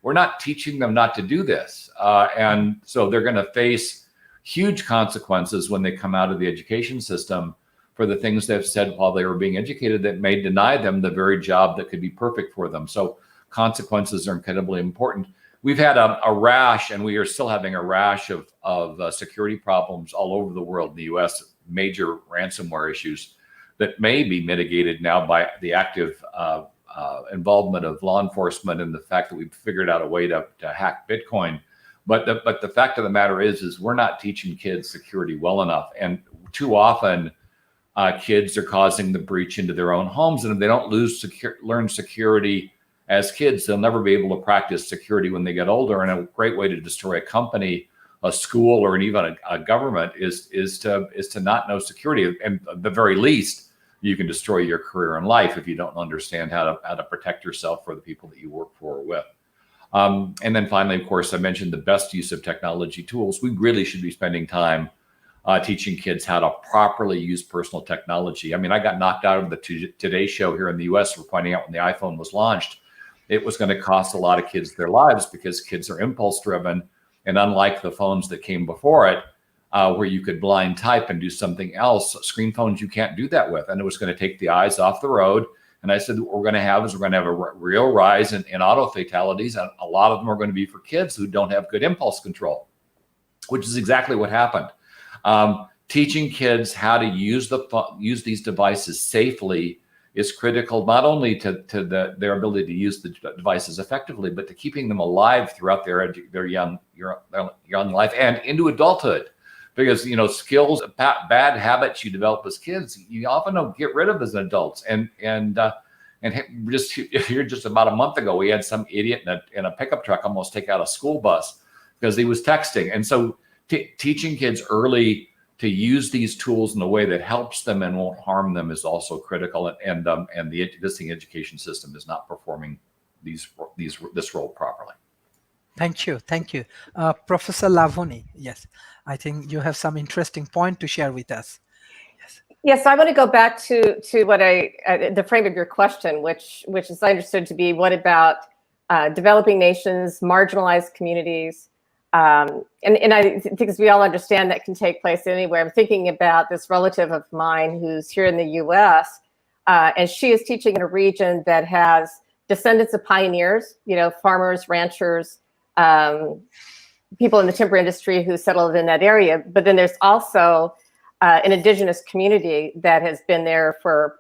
We're not teaching them not to do this. And so they're going to face huge consequences when they come out of the education system for the things they've said while they were being educated that may deny them the very job that could be perfect for them. So consequences are incredibly important. We've had a rash, and we are still having a rash of security problems all over the world in the US, major ransomware issues that may be mitigated now by the active involvement of law enforcement and the fact that we've figured out a way to hack Bitcoin. But the fact of the matter is we're not teaching kids security well enough. And too often, kids are causing the breach into their own homes. And if they don't learn security as kids, they'll never be able to practice security when they get older. And a great way to destroy a company, a school, or even a government is to not know security. And at the very least, you can destroy your career and life if you don't understand how to protect yourself or the people that you work for or with. And then finally, of course, I mentioned the best use of technology tools. We really should be spending time teaching kids how to properly use personal technology. I mean, I got knocked out of the Today Show here in the US for finding out when the iPhone was launched, it was going to cost a lot of kids their lives because kids are impulse driven. And unlike the phones that came before it, where you could blind type and do something else, screen phones, you can't do that with. And it was going to take the eyes off the road. And I said, what we're going to have a real rise in auto fatalities. And a lot of them are going to be for kids who don't have good impulse control, which is exactly what happened. Teaching kids how to use these devices safely is critical, not only to their ability to use the devices effectively, but to keeping them alive throughout their young life and into adulthood. Because skills, bad habits you develop as kids, you often don't get rid of as adults. And just here, just about a month ago, we had some idiot in a pickup truck almost take out a school bus because he was texting. And so teaching kids early to use these tools in a way that helps them and won't harm them is also critical. And the existing education system is not performing this role properly. Thank you. Professor Lavoni, yes, I think you have some interesting point to share with us. Yes, I want to go back to what the frame of your question, which is I understood to be what about developing nations, marginalized communities, and I think as we all understand that can take place anywhere. I'm thinking about this relative of mine who's here in the U.S. And she is teaching in a region that has descendants of pioneers, farmers, ranchers, people in the timber industry who settled in that area. But then there's also an indigenous community that has been there for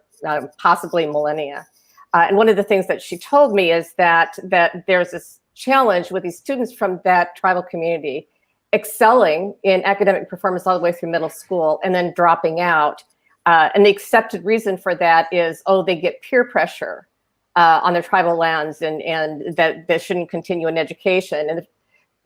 possibly millennia. And one of the things that she told me is that there's this challenge with these students from that tribal community excelling in academic performance all the way through middle school and then dropping out. And the accepted reason for that is, they get peer pressure on their tribal lands and that they shouldn't continue in education. And,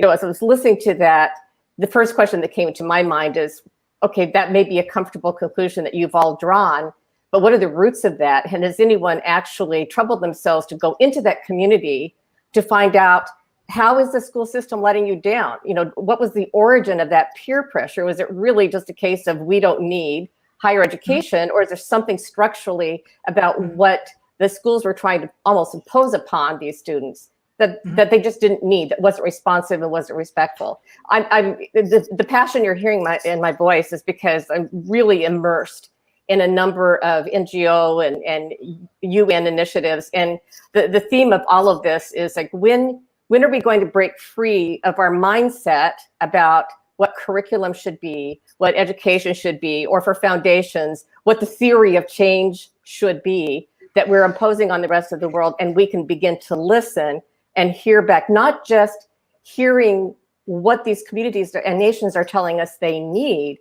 as I was listening to that, the first question that came to my mind is, okay, that may be a comfortable conclusion that you've all drawn, but what are the roots of that? And has anyone actually troubled themselves to go into that community to find out, how is the school system letting you down? What was the origin of that peer pressure? Was it really just a case of we don't need higher education, or is there something structurally about what the schools were trying to almost impose upon these students that they just didn't need, that wasn't responsive and wasn't respectful? The passion you're hearing in my voice is because I'm really immersed in a number of NGO and UN initiatives. And the theme of all of this is like, when are we going to break free of our mindset about what curriculum should be, what education should be, or for foundations, what the theory of change should be that we're imposing on the rest of the world, and we can begin to listen and hear back, not just hearing what these communities and nations are telling us they need,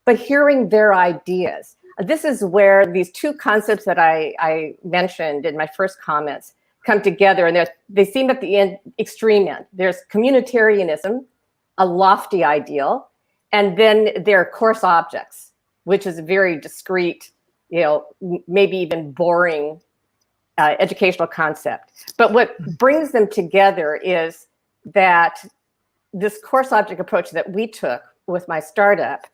but hearing their ideas. This is where these two concepts that I mentioned in my first comments come together, and they seem at the extreme end. There's communitarianism, a lofty ideal, and then there are course objects, which is a very discrete, maybe even boring educational concept. But what brings them together is that this course object approach that we took with my startup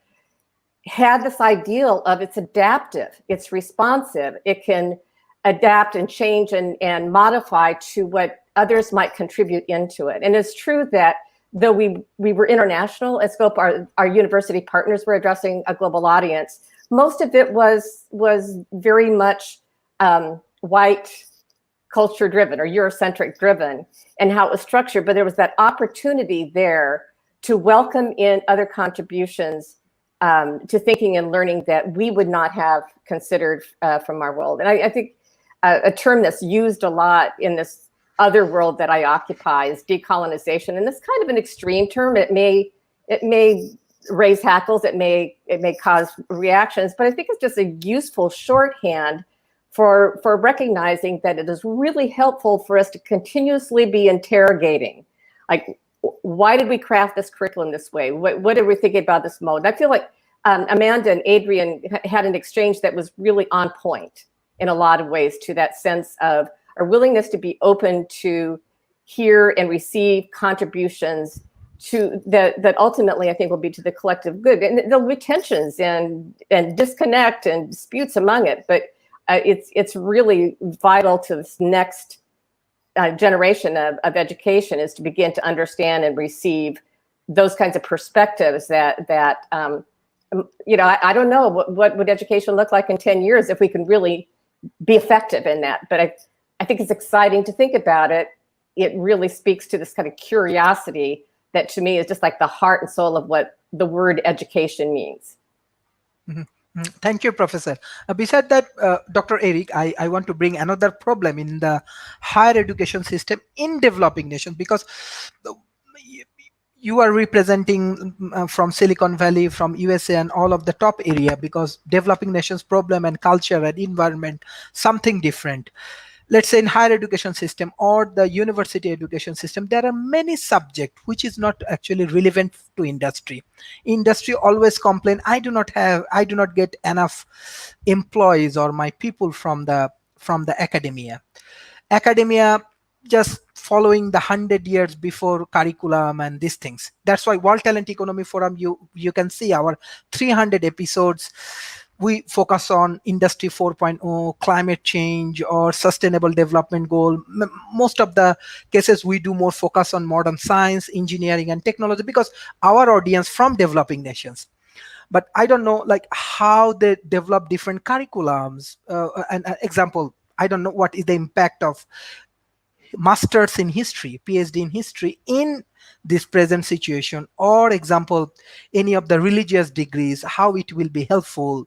had this ideal of it's adaptive, it's responsive, it can adapt and change and modify to what others might contribute into it. And it's true that though we were international in scope, our university partners were addressing a global audience, most of it was very much white culture driven or Eurocentric driven and how it was structured. But there was that opportunity there to welcome in other contributions to thinking and learning that we would not have considered from our world. And I think a term that's used a lot in this other world that I occupy is decolonization. And it's kind of an extreme term. It may raise hackles, it may cause reactions, but I think it's just a useful shorthand for recognizing that it is really helpful for us to continuously be interrogating, like, why did we craft this curriculum this way? What are we thinking about this mode? And I feel like Amanda and Adrian had an exchange that was really on point in a lot of ways to that sense of our willingness to be open to hear and receive contributions to that ultimately I think will be to the collective good. And there'll be tensions and disconnect and disputes among it, but it's really vital to this next generation of education is to begin to understand and receive those kinds of perspectives that I don't know what would education look like in 10 years if we can really be effective in that. But I think it's exciting to think about it. It really speaks to this kind of curiosity that to me is just like the heart and soul of what the word education means. Mm-hmm. Thank you, Professor. Beside that, Dr. Eric, I want to bring another problem in the higher education system in developing nations, because you are representing from Silicon Valley, from USA and all of the top area, because developing nations problem and culture and environment, something different. Let's say in higher education system or the university education system, there are many subjects which is not actually relevant to industry. Industry always complain, I do not get enough employees or my people from the academia. Academia just following the 100 years before curriculum and these things. That's why World Talent Economy Forum, you can see our 300 episodes. We focus on Industry 4.0, climate change, or sustainable development goal. Most of the cases we do more focus on modern science, engineering, and technology, because our audience from developing nations. But I don't know like how they develop different curriculums. An example, I don't know what is the impact of masters in history, PhD in history in this present situation, or example, any of the religious degrees, how it will be helpful,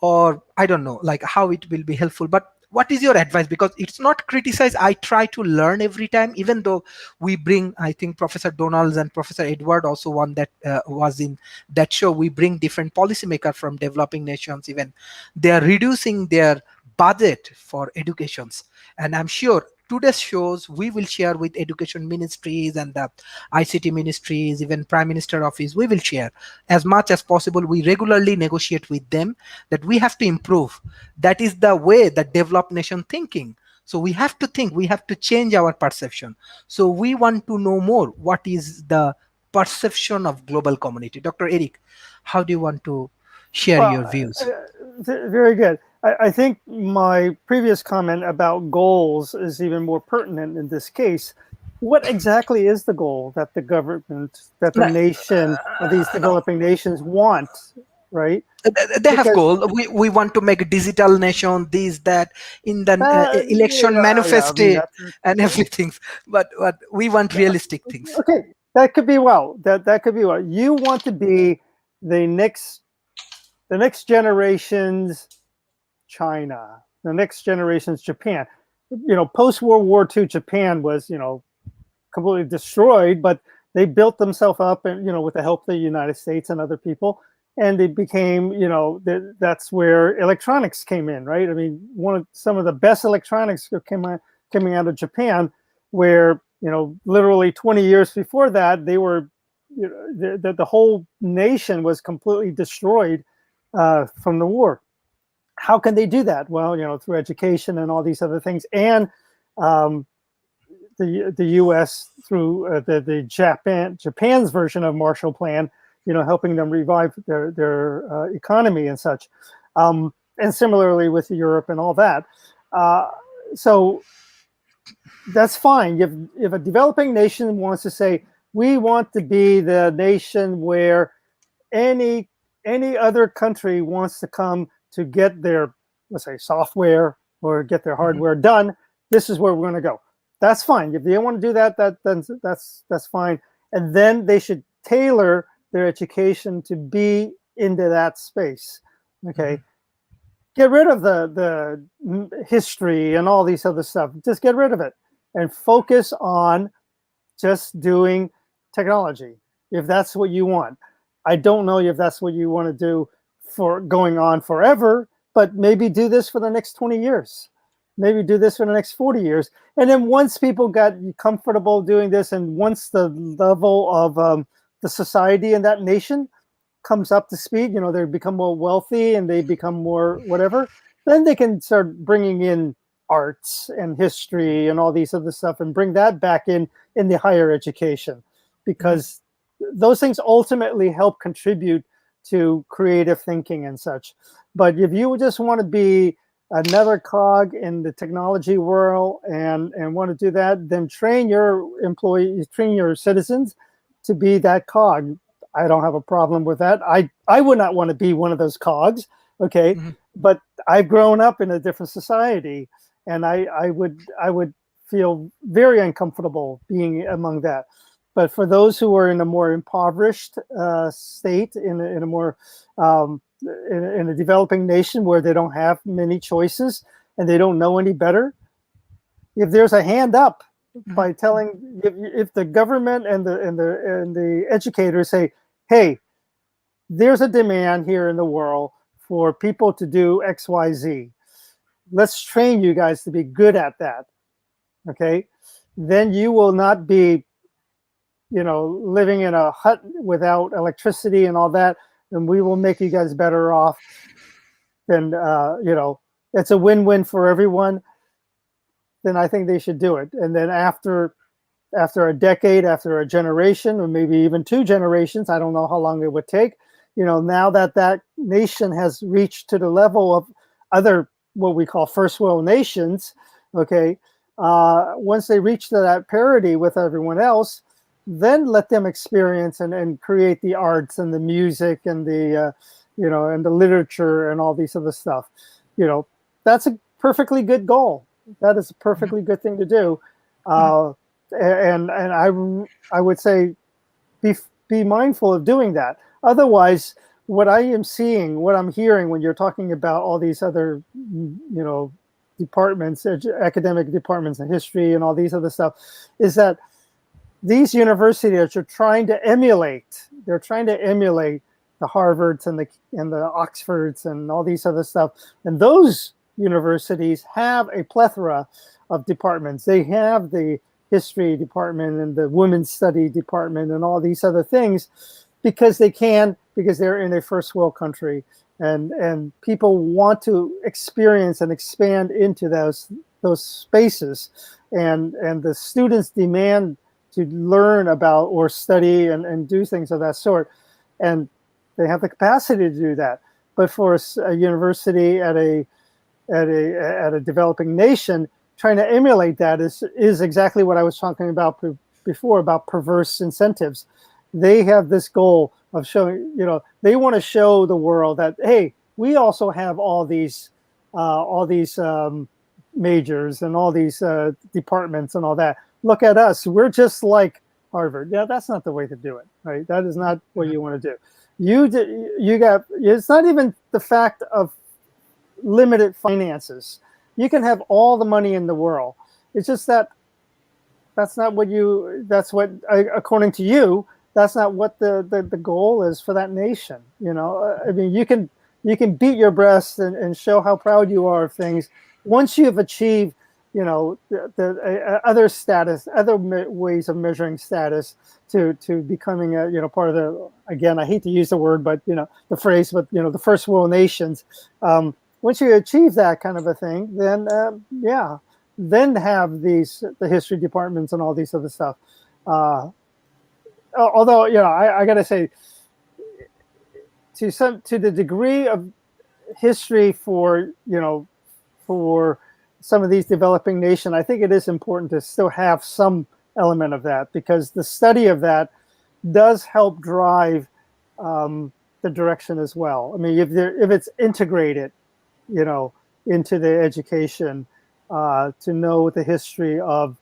or I don't know, like how it will be helpful. But what is your advice? Because it's not criticized. I try to learn every time, even though we bring, I think Professor Donalds and Professor Edward also one that was in that show. We bring different policymakers from developing nations, even they are reducing their budget for educations. And I'm sure today's shows we will share with education ministries and the ICT ministries, even Prime Minister office. We will share as much as possible. We regularly negotiate with them that we have to improve. That is the way that developed nation thinking. So we have to think, we have to change our perception. So we want to know more. What is the perception of global community? Dr. Eric, how do you want to share your views? Very good. I think my previous comment about goals is even more pertinent in this case. What exactly is the goal that the government, that the nation, or these developing nations want right? They have Because goal. We want to make a digital nation, this, that, in the election yeah, I mean manifesto that's and everything. But we want realistic things. okay. That could be well. That could be well. You want to be the next generation's China, the next generation's Japan. Post World War II, Japan was completely destroyed, but they built themselves up, and with the help of the United States and other people, and it became that's where electronics came in, right? I mean, some of the best electronics coming out of Japan, where literally 20 years before that they were the whole nation was completely destroyed from the war. How can they do that? Well, through education and all these other things, and the U.S. through the Japan's version of Marshall Plan, helping them revive their economy and such, and similarly with Europe and all that. So that's fine. If a developing nation wants to say, we want to be the nation where any other country wants to come to get their, let's say, software or get their hardware done, this is where we're going to go. That's fine. If they want to do that, then that's fine. And then they should tailor their education to be into that space. Okay. Get rid of the history and all these other stuff. Just get rid of it and focus on just doing technology, if that's what you want. I don't know if that's what you want to do for going on forever, but maybe do this for the next 20 years. Maybe do this for the next 40 years. And then once people got comfortable doing this, and once the level of the society in that nation comes up to speed, they become more wealthy and they become more whatever, then they can start bringing in arts and history and all these other stuff and bring that back in the higher education, because those things ultimately help contribute to creative thinking and such. But if you just want to be another cog in the technology world and want to do that, then train your employees, train your citizens to be that cog. I don't have a problem with that. I would not want to be one of those cogs, okay? But I've grown up in a different society, and I would feel very uncomfortable being among that. But for those who are in a more impoverished state, in a more in a developing nation where they don't have many choices and they don't know any better, if there's a hand up by telling, if the government and the educators say, hey, there's a demand here in the world for people to do X, Y, Z. Let's train you guys to be good at that. Okay, then you will not be living in a hut without electricity and all that, and we will make you guys better off. Then it's a win-win for everyone. Then I think they should do it. And then after a decade, after a generation, or maybe even 2 generations, I don't know how long it would take, now that nation has reached to the level of other what we call first world nations, okay, once they reach to that parity with everyone else, then let them experience and create the arts and the music and the and the literature and all these other stuff. That's a perfectly good goal. That is a perfectly good thing to do. And I would say be mindful of doing that. Otherwise, what I am seeing, what I'm hearing when you're talking about all these other departments, academic departments and history and all these other stuff, is that these universities are trying to emulate. They're trying to emulate the Harvards and the Oxfords and all these other stuff. And those universities have a plethora of departments. They have the history department and the women's study department and all these other things because they're in a first world country, and people want to experience and expand into those spaces, and the students demand to learn about or study and do things of that sort, and they have the capacity to do that. But for a university at a developing nation, trying to emulate that is exactly what I was talking about before, about perverse incentives. they have this goal of showing, they want to show the world that, hey, we also have all these majors and all these departments and all that. Look at us. We're just like Harvard. Yeah, that's not the way to do it, right? That is not what you want to do. It's not even the fact of limited finances. You can have all the money in the world. It's just that that's not what according to you, that's not what the goal is for that nation. I mean, you can beat your breast and show how proud you are of things once you've achieved, the other status, other ways of measuring status to becoming a, part of the, again, I hate to use the word, but, the phrase, but, the first world nations. Once you achieve that kind of a thing, then, then have the history departments and all these other stuff. Although, I got to say, to the degree of history for some of these developing nations, I think it is important to still have some element of that, because the study of that does help drive the direction as well. I mean, if it's integrated, into the education, to know the history of,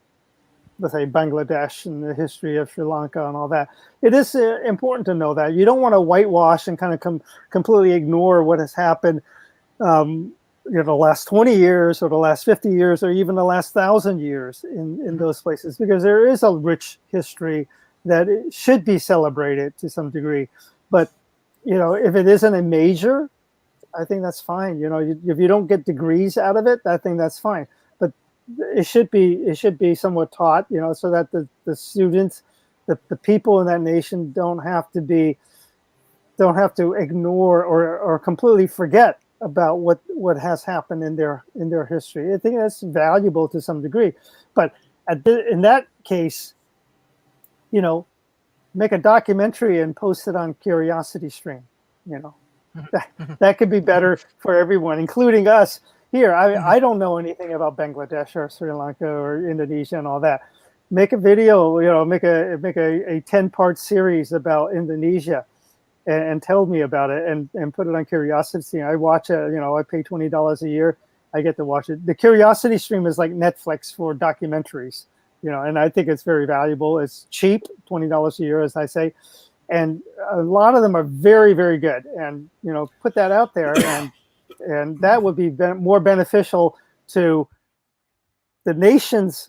let's say, Bangladesh and the history of Sri Lanka and all that, it is important to know that. You don't want to whitewash and kind of completely ignore what has happened, the last 20 years or the last 50 years or even the last 1,000 years in those places, because there is a rich history that should be celebrated to some degree. But, if it isn't a major, I think that's fine. If you don't get degrees out of it, I think that's fine. But it should be somewhat taught, so that the students, the people in that nation don't have to ignore or completely forget about what has happened in their history. I think that's valuable to some degree. But in that case, make a documentary and post it on CuriosityStream. That could be better for everyone, including us here. I don't know anything about Bangladesh or Sri Lanka or Indonesia and all that. Make a video, make a 10-part series about Indonesia and tell me about it and put it on Curiosity. I watch it, I pay $20 a year. I get to watch it. The CuriosityStream is like Netflix for documentaries, and I think it's very valuable. It's cheap, $20 a year, as I say. And a lot of them are very, very good. And, put that out there, and that would be more beneficial to the nation's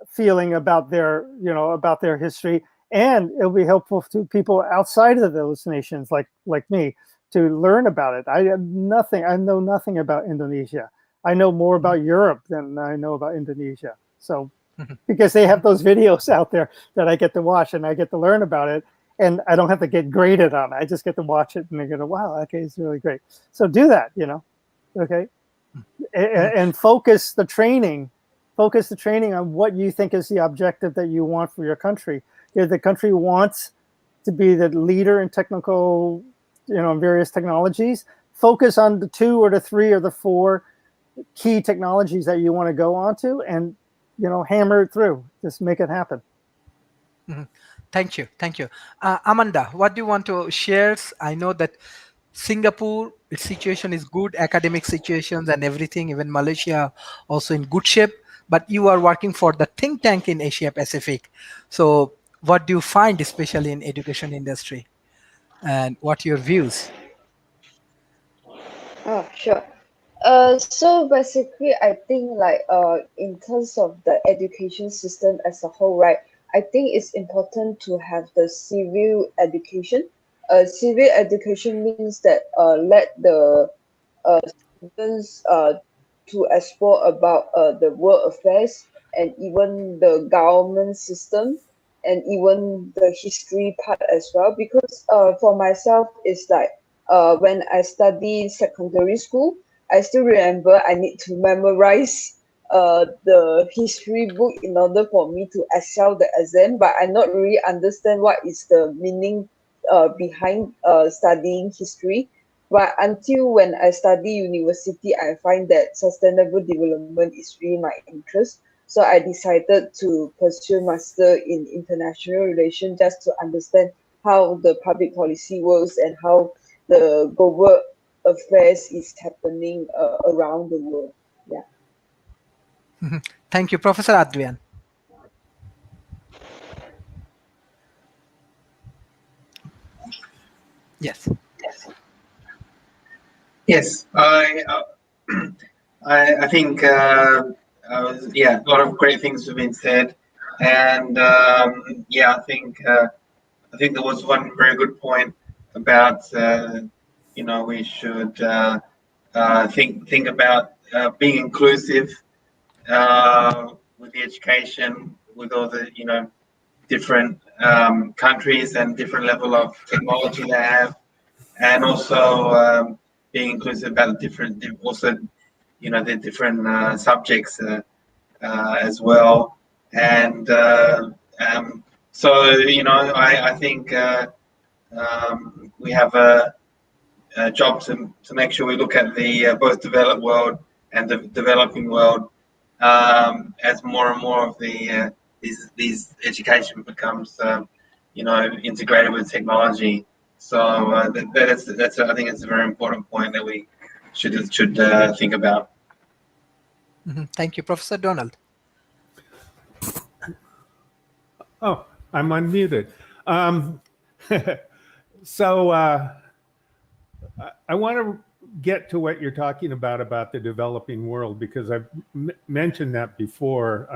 feeling about their history. And it'll be helpful to people outside of those nations, like me, to learn about it. I know nothing about Indonesia. I know more about Europe than I know about Indonesia. So, because they have those videos out there that I get to watch and I get to learn about it. And I don't have to get graded on it. I just get to watch it and I go, wow, okay, it's really great. So do that, okay? And focus the training on what you think is the objective that you want for your country. If the country wants to be the leader in technical, various technologies, focus on the 2 or the 3 or the 4 key technologies that you want to go onto and, hammer it through. Just make it happen. Mm-hmm. Thank you. Amanda, what do you want to share? I know that Singapore, its situation is good, academic situations and everything, even Malaysia also in good shape, but you are working for the think tank in Asia Pacific. So what do you find, especially in education industry, and what are your views? Oh, sure. So basically, I think in terms of the education system as a whole, right? I think it's important to have the civil education. Civil education means that let the students to explore about the world affairs and even the government system and even the history part as well. Because for myself, it's when I study secondary school, I still remember I need to memorize the history book in order for me to excel the exam, but I not really understand what is the meaning behind studying history. But until when I study university, I find that sustainable development is really my interest. So I decided to pursue master in international relations just to understand how the public policy works and how the global affairs is happening around the world. Yeah. Thank you, Professor Adrian. Yes. Yes, I think yeah, a lot of great things have been said, and yeah, I think there was one very good point about we should think about being inclusive with the education, with all the different countries and different level of technology they have, and also being inclusive about different also the different subjects as well, and so I think we have a job to make sure we look at the both developed world and the developing world as more and more of the these education becomes integrated with technology. So that's I think it's a very important point that we should think about. Thank you, Professor Donald. Oh, I'm unmuted. So I want to get to what you're talking about the developing world, because I've mentioned that before.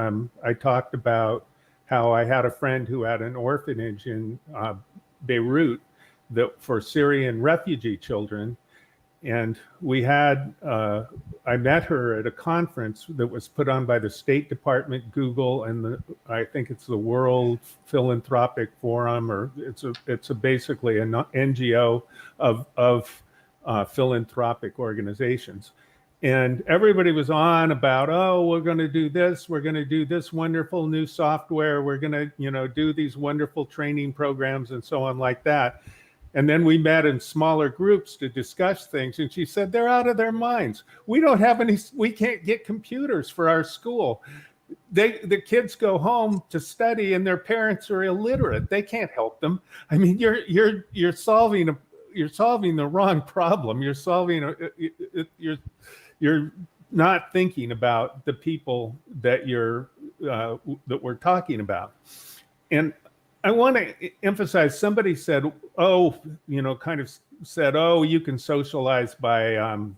I talked about how I had a friend who had an orphanage in Beirut for Syrian refugee children. And we had, I met her at a conference that was put on by the State Department, Google, and I think it's the World Philanthropic Forum, or it's basically an NGO of philanthropic organizations. And everybody was on about, oh, we're going to do this wonderful new software, we're going to do these wonderful training programs and so on like that. And then we met in smaller groups to discuss things. And she said, they're out of their minds. We can't get computers for our school. The kids go home to study and their parents are illiterate. They can't help them. I mean, you're solving the wrong problem. You're not thinking about the people that that we're talking about. And I want to emphasize, somebody said, you can socialize by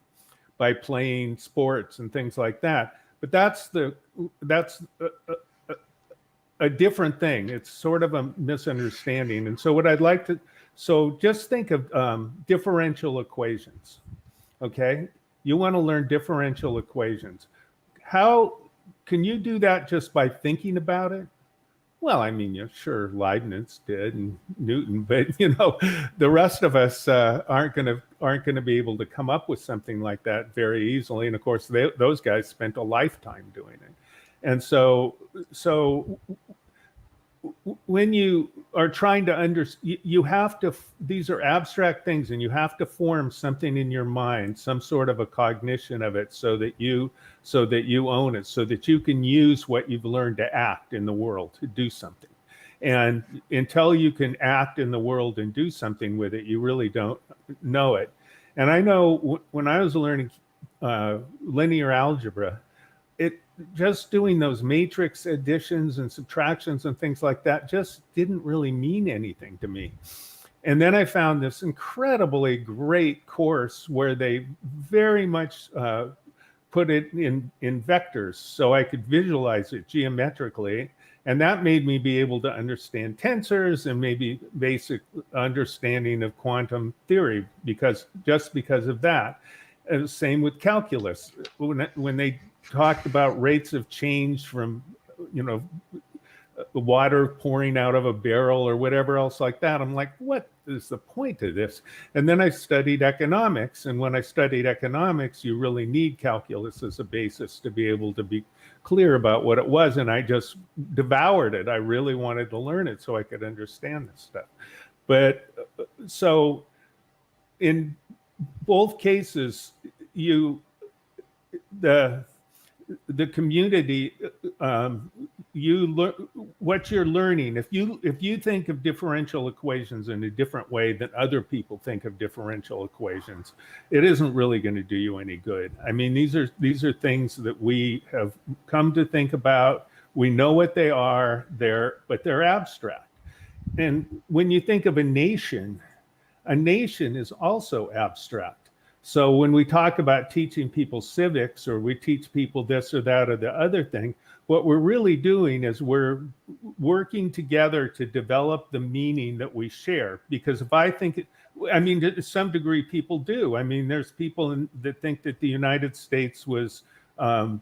playing sports and things like that. But that's a different thing. It's sort of a misunderstanding. And so just think of differential equations, okay? You want to learn differential equations. How can you do that just by thinking about it? Well, I mean, sure, Leibniz did and Newton, but the rest of us aren't going to be able to come up with something like that very easily. And of course, those guys spent a lifetime doing it. And so when you are trying to understand, you have to, these are abstract things, and you have to form something in your mind, some sort of a cognition of it, so that you own it, so that you can use what you've learned to act in the world, to do something. And until you can act in the world and do something with it, you really don't know it. And I know when I was learning linear algebra, just doing those matrix additions and subtractions and things like that just didn't really mean anything to me. And then I found this incredibly great course where they very much put it in vectors, so I could visualize it geometrically. And that made me be able to understand tensors and maybe basic understanding of quantum theory, because of that. And same with calculus. When they talked about rates of change from, water pouring out of a barrel or whatever else like that, I'm like, what is the point of this? And then I studied economics. And when I studied economics, you really need calculus as a basis to be able to be clear about what it was. And I just devoured it. I really wanted to learn it so I could understand this stuff. But so in both cases, the community, what you're learning, if you think of differential equations in a different way than other people think of differential equations, it isn't really going to do you any good. I mean, these are things that we have come to think about. We know what they are, but they're abstract. And when you think of a nation is also abstract. So when we talk about teaching people civics, or we teach people this or that or the other thing, what we're really doing is we're working together to develop the meaning that we share. Because if I think, I mean, to some degree people do. I mean, there's people that think that the United States was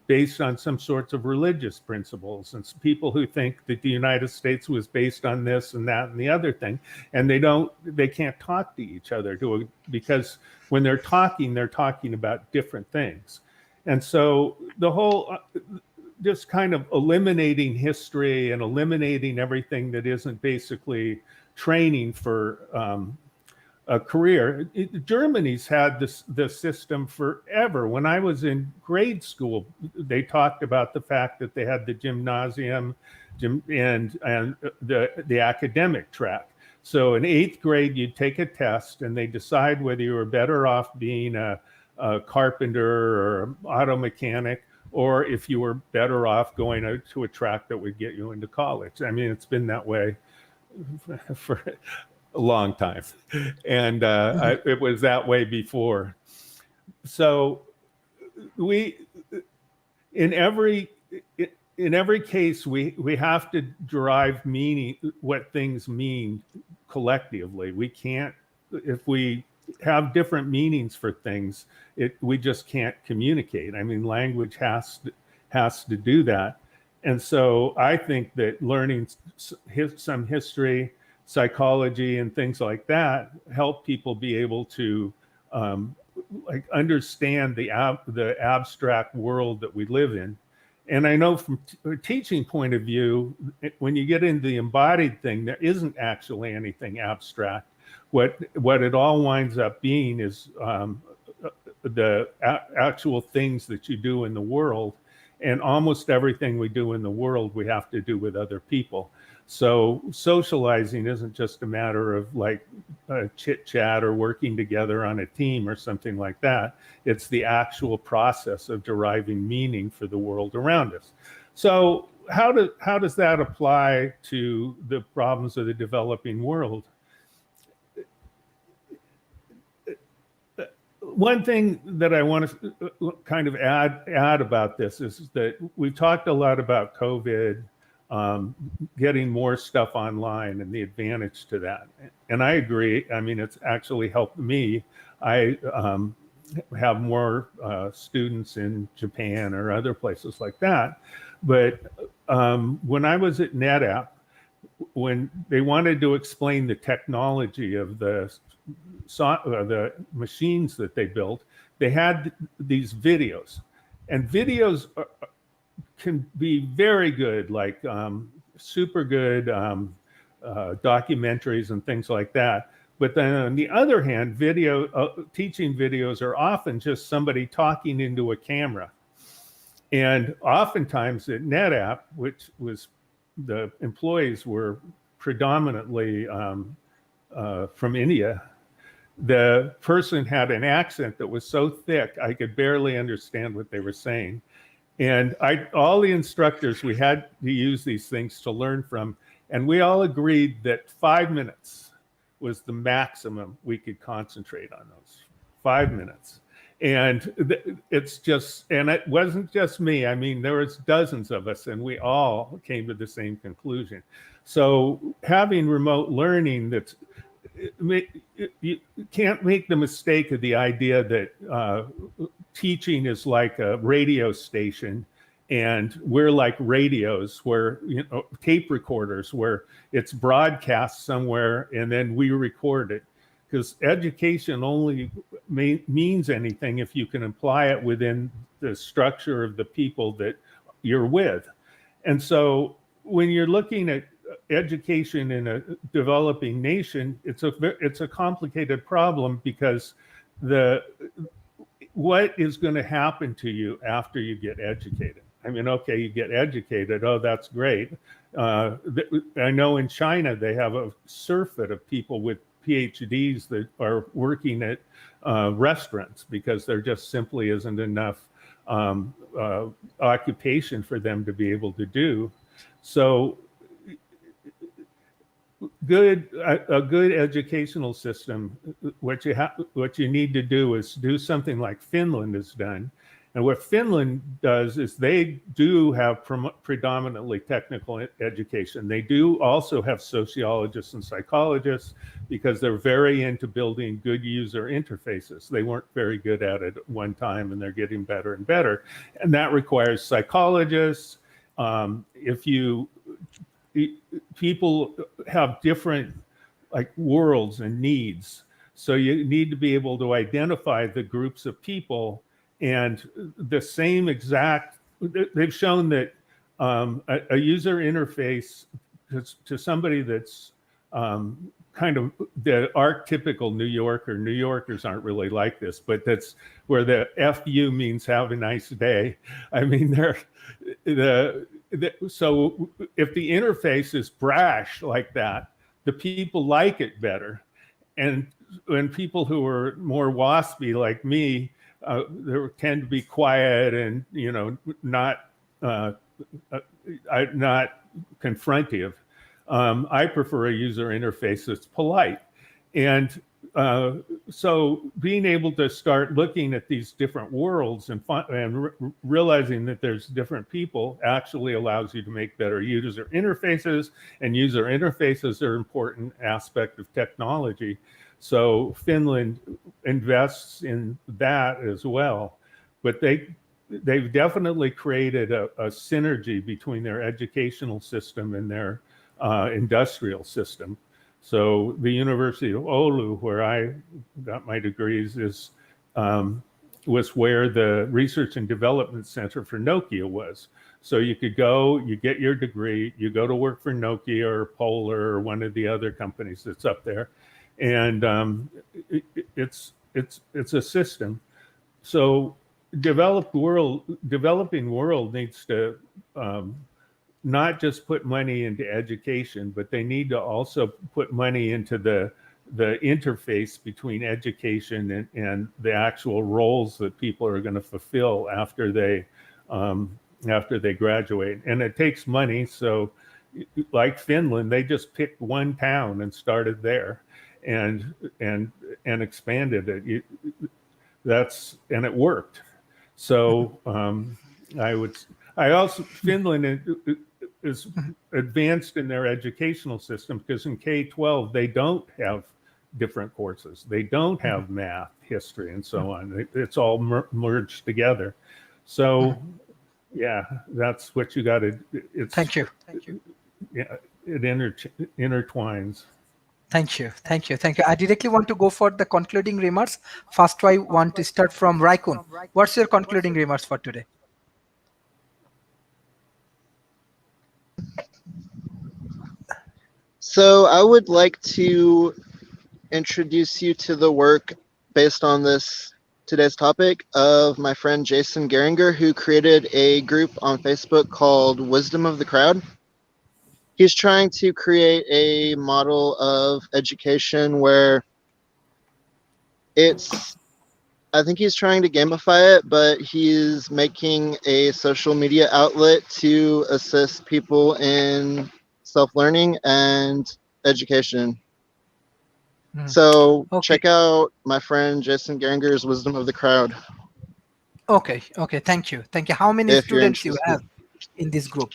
based on some sorts of religious principles, and people who think that the United States was based on this and that and the other thing, and they can't talk to each other because when they're talking about different things. And so the whole just kind of eliminating history and eliminating everything that isn't basically training for a career. Germany's had this system forever. When I was in grade school, they talked about the fact that they had the gymnasium and the academic track. So in 8th grade, you'd take a test and they decide whether you were better off being a carpenter or an auto mechanic, or if you were better off going to a track that would get you into college. I mean, it's been that way for a long time, and it was that way before. So in every case, we have to derive meaning, what things mean collectively. We can't, if we have different meanings for things, we just can't communicate. I mean, language has to do that. And so I think that learning some history, psychology, and things like that help people be able to understand the abstract world that we live in. And I know from a teaching point of view, when you get into the embodied thing, there isn't actually anything abstract. What it all winds up being is the actual things that you do in the world. And almost everything we do in the world, we have to do with other people. So socializing isn't just a matter of like chit chat or working together on a team or something like that. It's the actual process of deriving meaning for the world around us. So how does that apply to the problems of the developing world? One thing that I want to kind of add about this is that we've talked a lot about COVID, getting more stuff online and the advantage to that. And I agree. I mean, it's actually helped me. I have more students in Japan or other places like that. But when I was at NetApp, when they wanted to explain the technology of the machines that they built, they had these videos. And videos can be very good, like super good documentaries and things like that. But then on the other hand, teaching videos are often just somebody talking into a camera. And oftentimes at NetApp, which was the employees were predominantly from India, the person had an accent that was so thick I could barely understand what they were saying. And all the instructors, we had to use these things to learn from, and we all agreed that 5 minutes was the maximum we could concentrate on those 5 minutes. And it's just, and it wasn't just me. I mean, there was dozens of us, and we all came to the same conclusion. So having remote learning, you can't make the mistake of the idea that teaching is like a radio station, and we're like radios, where, you know, tape recorders, where it's broadcast somewhere and then we record it. Because education only means anything if you can apply it within the structure of the people that you're with. And so when you're looking at education in a developing nation, it's a complicated problem, because what is going to happen to you after you get educated? I mean, okay, you get educated. Oh, that's great. I know in China they have a surfeit of people with PhDs that are working at restaurants because there just simply isn't enough occupation for them to be able to do. So a good educational system, what you need to do is do something like Finland has done. And what Finland does is they do have predominantly technical education. They do also have sociologists and psychologists because they're very into building good user interfaces. They weren't very good at it at one time, and they're getting better and better. And that requires psychologists. People have different like worlds and needs. So you need to be able to identify the groups of people, and the same exact, they've shown that a user interface to somebody that's kind of the archetypical New Yorker. New Yorkers aren't really like this, but that's where the FU means have a nice day. I mean, so if the interface is brash like that, the people like it better. And when people who are more waspy like me, they tend to be quiet and, you know, not confrontive. I prefer a user interface that's polite. And so being able to start looking at these different worlds and realizing that there's different people actually allows you to make better user interfaces, and user interfaces are an important aspect of technology. So Finland invests in that as well, but they've definitely created a synergy between their educational system and their industrial system. So the University of Oulu, where I got my degrees, was where the Research and Development Center for Nokia was. So you could go, you get your degree, you go to work for Nokia or Polar or one of the other companies that's up there, and it's a system. So developing world needs to not just put money into education, but they need to also put money into the interface between education and the actual roles that people are going to fulfill after they graduate. And it takes money. So like Finland, they just picked one town and started there and expanded it. And it worked. So Finland is advanced in their educational system because in K-12 they don't have different courses. They don't have math, history, and so on. It's all merged together. So yeah, that's what you got to. Thank you. Yeah, it intertwines. Thank you. I directly want to go for the concluding remarks. First, I want to start from Raikun. What's your concluding remarks for today? So I would like to introduce you to the work based on today's topic of my friend Jason Geringer, who created a group on Facebook called Wisdom of the Crowd. He's trying to create a model of education where I think he's trying to gamify it, but he's making a social media outlet to assist people in self-learning and education. So check out my friend Jason Geringer's Wisdom of the Crowd. Okay. Thank you. How many students you have in this group?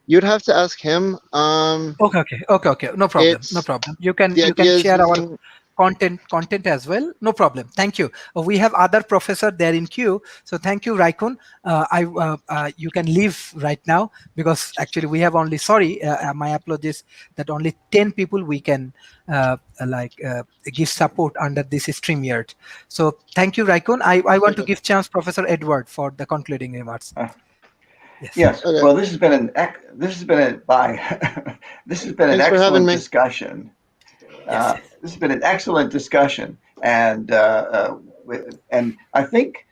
You'd have to ask him. Okay. No problem. You can share our content as well. No problem. Thank you. We have other professor there in queue. So thank you, Raikun. You can leave right now because actually we have only, my apologies, that only 10 people we can give support under this StreamYard. So thank you, Raikun. I want to give chance Professor Edward for the concluding remarks. Yes. Okay. Well, this has been an excellent discussion. This has been an excellent discussion, and I think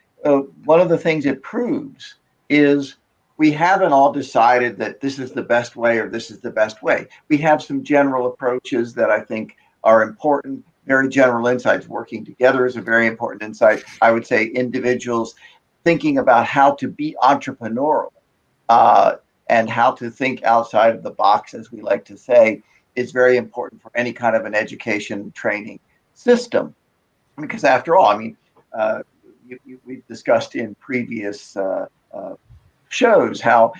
one of the things it proves is we haven't all decided that this is the best way or this is the best way. We have some general approaches that I think are important, very general insights. Working together is a very important insight. I would say individuals thinking about how to be entrepreneurial and how to think outside of the box, as we like to say, is very important for any kind of an education training system. Because after all, I mean, we've discussed in previous shows how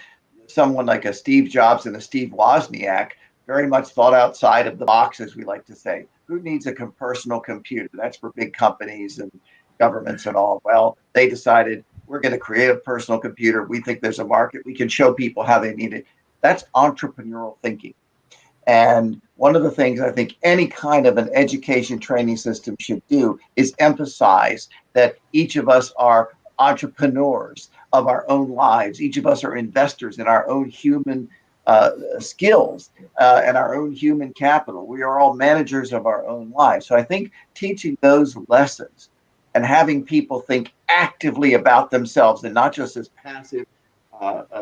someone like a Steve Jobs and a Steve Wozniak very much thought outside of the box, as we like to say. Who needs a personal computer? That's for big companies and governments and all. Well, they decided we're going to create a personal computer. We think there's a market. We can show people how they need it. That's entrepreneurial thinking. And one of the things I think any kind of an education training system should do is emphasize that each of us are entrepreneurs of our own lives. Each of us are investors in our own human skills and our own human capital. We are all managers of our own lives. So I think teaching those lessons and having people think actively about themselves and not just as passive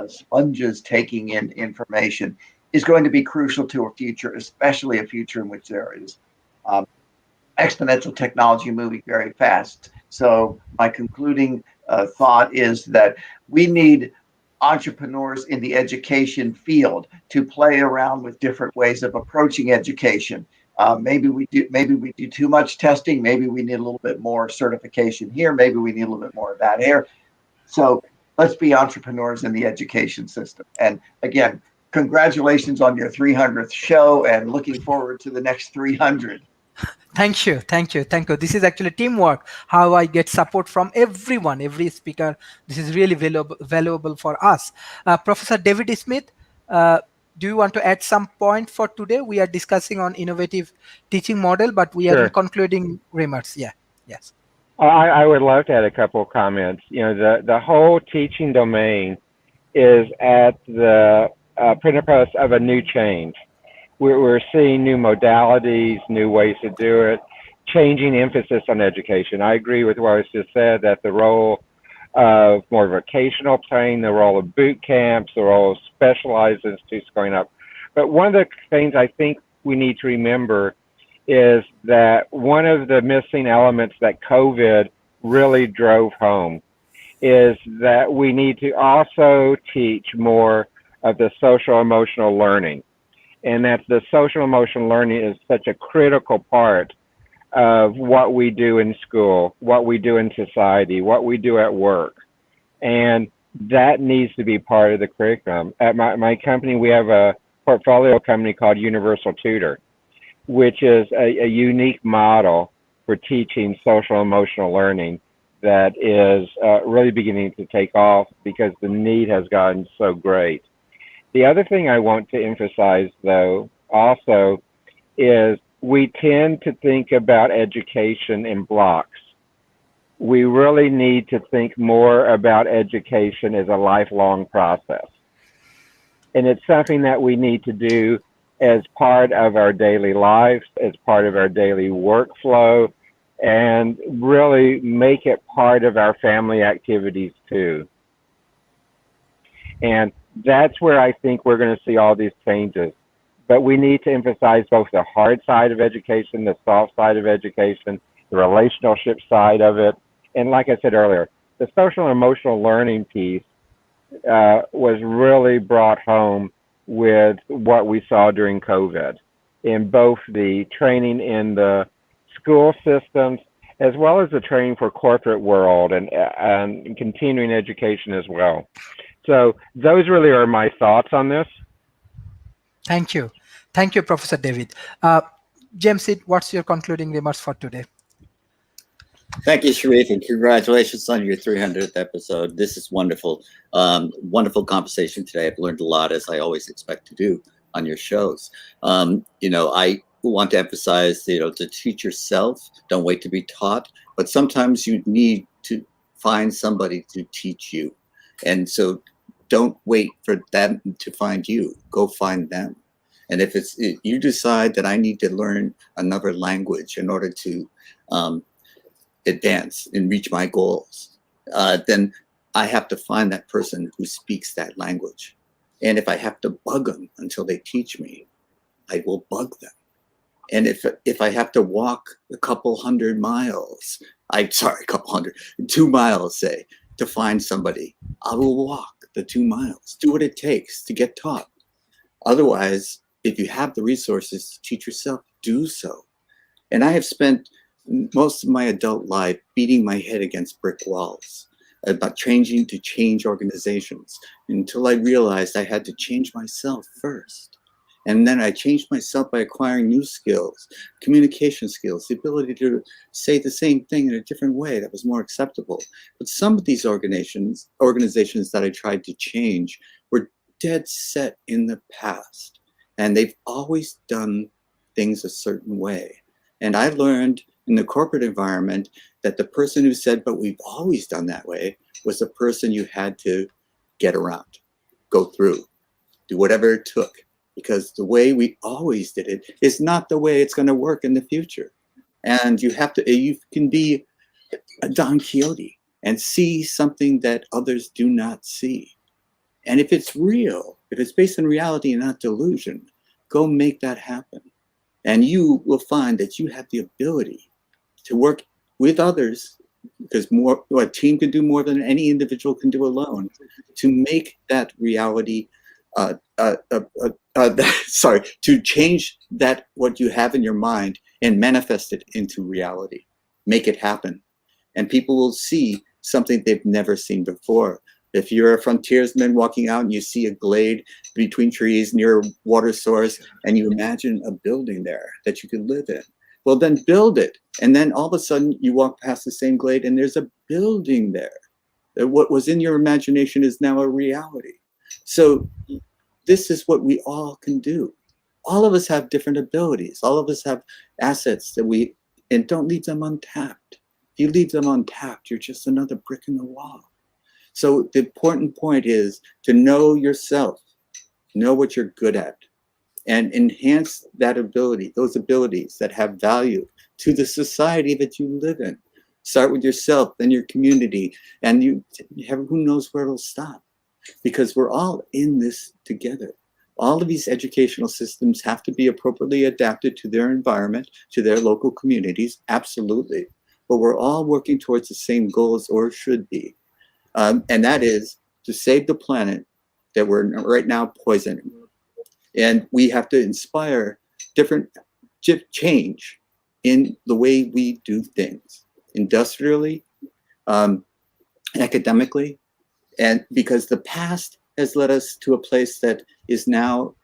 sponges taking in information is going to be crucial to a future, especially a future in which there is exponential technology moving very fast. So my concluding thought is that we need entrepreneurs in the education field to play around with different ways of approaching education. Maybe we do too much testing. Maybe we need a little bit more certification here. Maybe we need a little bit more of that here. So let's be entrepreneurs in the education system. And again, congratulations on your 300th show and looking forward to the next 300. Thank you. This is actually teamwork, how I get support from everyone, every speaker. This is really valuable for us. Professor David Smith, do you want to add some point for today? We are discussing on innovative teaching model, but we are in concluding remarks. Yeah, yes. I would love to add a couple of comments. You know, the whole teaching domain is at the precipice of a new change. We're seeing new modalities, new ways to do it, changing emphasis on education. I agree with what was just said, that the role of more vocational training, the role of boot camps, the role of specialized institutes going up. But one of the things I think we need to remember is that one of the missing elements that COVID really drove home is that we need to also teach more of the social emotional learning. And that the social emotional learning is such a critical part of what we do in school, what we do in society, what we do at work. And that needs to be part of the curriculum. At my company, we have a portfolio company called Universal Tutor, which is a unique model for teaching social emotional learning that is really beginning to take off because the need has gotten so great. The other thing I want to emphasize, though, also is we tend to think about education in blocks. We really need to think more about education as a lifelong process. And it's something that we need to do as part of our daily lives, as part of our daily workflow, and really make it part of our family activities too. And that's where I think we're going to see all these changes. But we need to emphasize both the hard side of education, the soft side of education, the relationship side of it. And like I said earlier, the social and emotional learning piece was really brought home with what we saw during COVID in both the training in the school systems as well as the training for corporate world and continuing education as well. So those really are my thoughts on this. Thank you, Professor David. James, what's your concluding remarks for today? Thank you, Sharif, and congratulations on your 300th episode. This is wonderful. Wonderful conversation today. I've learned a lot, as I always expect to do on your shows. I want to emphasize, to teach yourself. Don't wait to be taught. But sometimes you need to find somebody to teach you. And so don't wait for them to find you. Go find them. And if you decide that I need to learn another language in order to advance and reach my goals, then I have to find that person who speaks that language. And if I have to bug them until they teach me, I will bug them. And if I have to walk a couple hundred miles, 2 miles, say, to find somebody, I will walk the 2 miles, do what it takes to get taught. Otherwise, if you have the resources to teach yourself, do so. And I have spent most of my adult life beating my head against brick walls about change organizations until I realized I had to change myself first. And then I changed myself by acquiring new skills, communication skills, the ability to say the same thing in a different way that was more acceptable. But some of these organizations that I tried to change were dead set in the past. And they've always done things a certain way. And I learned in the corporate environment that the person who said, but we've always done that way, was the person you had to get around, go through, do whatever it took. Because the way we always did it is not the way it's going to work in the future. And you can be a Don Quixote and see something that others do not see. And if it's real, if it's based on reality and not delusion, go make that happen. And you will find that you have the ability to work with others, because a team can do more than any individual can do alone, to make that reality to change that what you have in your mind and manifest it into reality. Make it happen. And people will see something they've never seen before. If you're a frontiersman walking out and you see a glade between trees near a water source and you imagine a building there that you could live in, well, then build it. And then all of a sudden you walk past the same glade and there's a building there. What was in your imagination is now a reality. So this is what we all can do. All of us have different abilities. All of us have assets and don't leave them untapped. If you leave them untapped, you're just another brick in the wall. So the important point is to know yourself, know what you're good at, and enhance that ability, those abilities that have value to the society that you live in. Start with yourself, then your community, and who knows where it'll stop. Because we're all in this together. All of these educational systems have to be appropriately adapted to their environment, to their local communities, absolutely. But we're all working towards the same goals, or should be. And that is to save the planet that we're right now poisoning. And we have to inspire different change in the way we do things, industrially, academically, and because the past has led us to a place that is now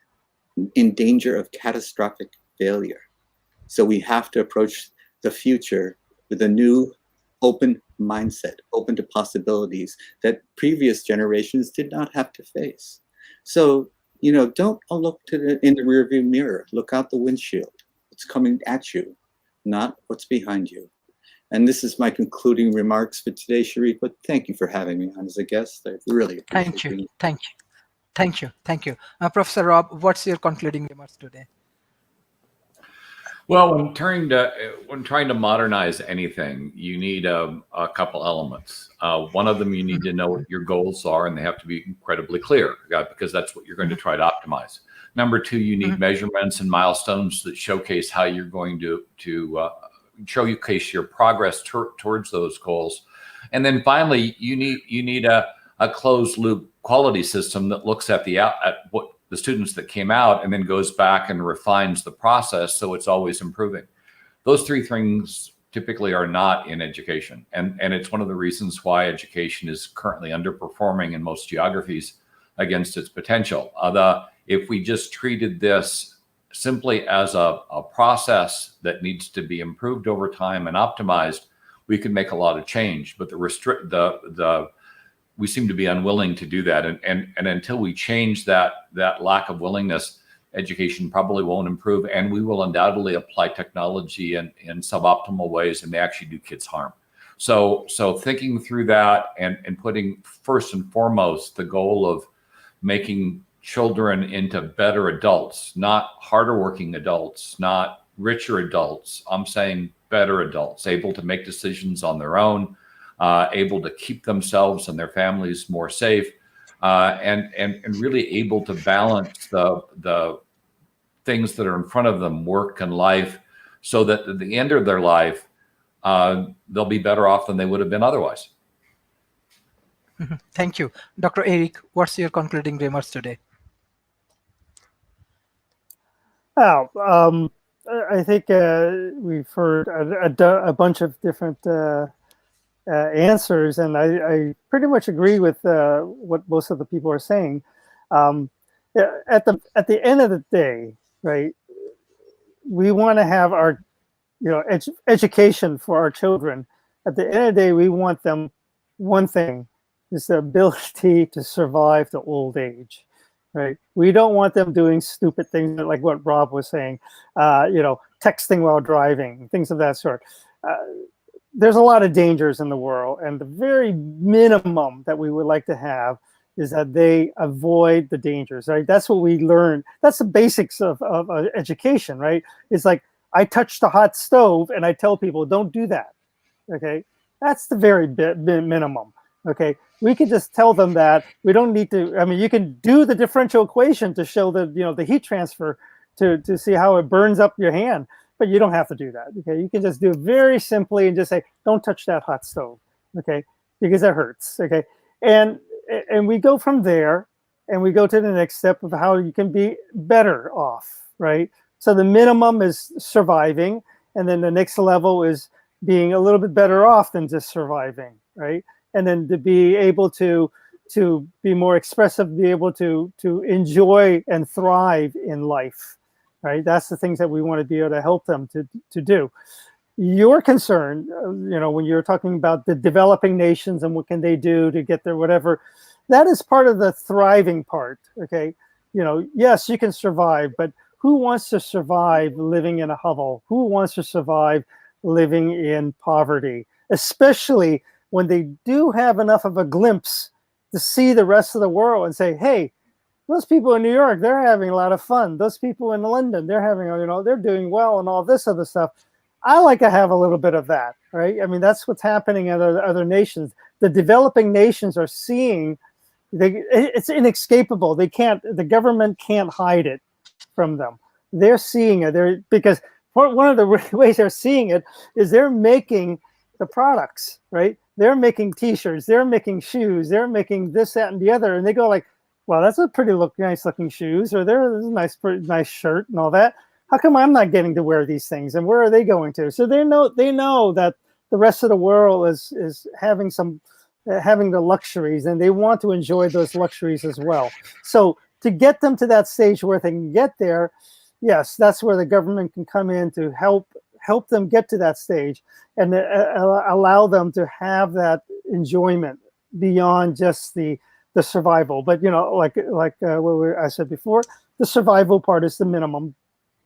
in danger of catastrophic failure. So we have to approach the future with a new open mindset, open to possibilities that previous generations did not have to face. So, don't look in the rearview mirror, look out the windshield. It's coming at you, not what's behind you. And this is my concluding remarks for today, Sharif, but thank you for having me on as a guest. I really appreciate it. Thank you. Professor Rob, what's your concluding remarks today? Well, when trying to modernize anything, you need a couple elements. One of them, you need to know what your goals are, and they have to be incredibly clear, because that's what you're going to try to optimize. Number two, you need measurements and milestones that showcase how you're going to showcase your progress towards those goals. And then finally, you need a closed loop quality system that looks at what the students that came out and then goes back and refines the process so it's always improving. Those three things typically are not in education. And it's one of the reasons why education is currently underperforming in most geographies against its potential. If we just treated this simply as a process that needs to be improved over time and optimized, we could make a lot of change. But we seem to be unwilling to do that. And until we change that lack of willingness, education probably won't improve. And we will undoubtedly apply technology in suboptimal ways and may actually do kids harm. So thinking through that and putting first and foremost the goal of making children into better adults, not harder working adults, not richer adults. I'm saying better adults, able to make decisions on their own, able to keep themselves and their families more safe, and really able to balance the things that are in front of them, work and life, so that at the end of their life, they'll be better off than they would have been otherwise. Thank you. Dr. Eric, what's your concluding remarks today? Oh, I think we've heard a bunch of different answers, and I pretty much agree with what most of the people are saying. At the end of the day, right, we want to have our education for our children. At the end of the day, we want them, one thing is the ability to survive to old age, right? We don't want them doing stupid things like what Rob was saying, texting while driving, things of that sort. There's a lot of dangers in the world, and the very minimum that we would like to have is that they avoid the dangers, right? That's what we learn. That's the basics of education, right? It's like, I touched a hot stove and I tell people, don't do that, okay? That's the very minimum, okay? We can just tell them that. We don't need to, I mean, you can do the differential equation to show the heat transfer to see how it burns up your hand, but you don't have to do that, okay? You can just do it very simply and just say, don't touch that hot stove, okay? Because it hurts, okay? And we go from there and we go to the next step of how you can be better off, right? So the minimum is surviving, and then the next level is being a little bit better off than just surviving, right? And then to be able to be more expressive, be able to enjoy and thrive in life, right? That's the things that we want to be able to help them to do. Your concern, when you're talking about the developing nations and what can they do to get their whatever, that is part of the thriving part, okay? Yes, you can survive, but who wants to survive living in a hovel? Who wants to survive living in poverty? Especially when they do have enough of a glimpse to see the rest of the world and say, hey, those people in New York, they're having a lot of fun. Those people in London, they're having, they're doing well and all this other stuff. I like to have a little bit of that, right? I mean, that's what's happening in other nations. The developing nations are seeing, it's inescapable. The government can't hide it from them. They're seeing it. Because one of the ways they're seeing it is they're making the products, right? They're making T-shirts, they're making shoes, they're making this, that, and the other, and they go like, "Well, that's a pretty nice looking shoes, or there's a nice shirt and all that. How come I'm not getting to wear these things? And where are they going to?" So they know that the rest of the world is having the luxuries, and they want to enjoy those luxuries as well. So to get them to that stage where they can get there, yes, that's where the government can come in to help them get to that stage and allow them to have that enjoyment beyond just the survival. But like I said before, the survival part is the minimum,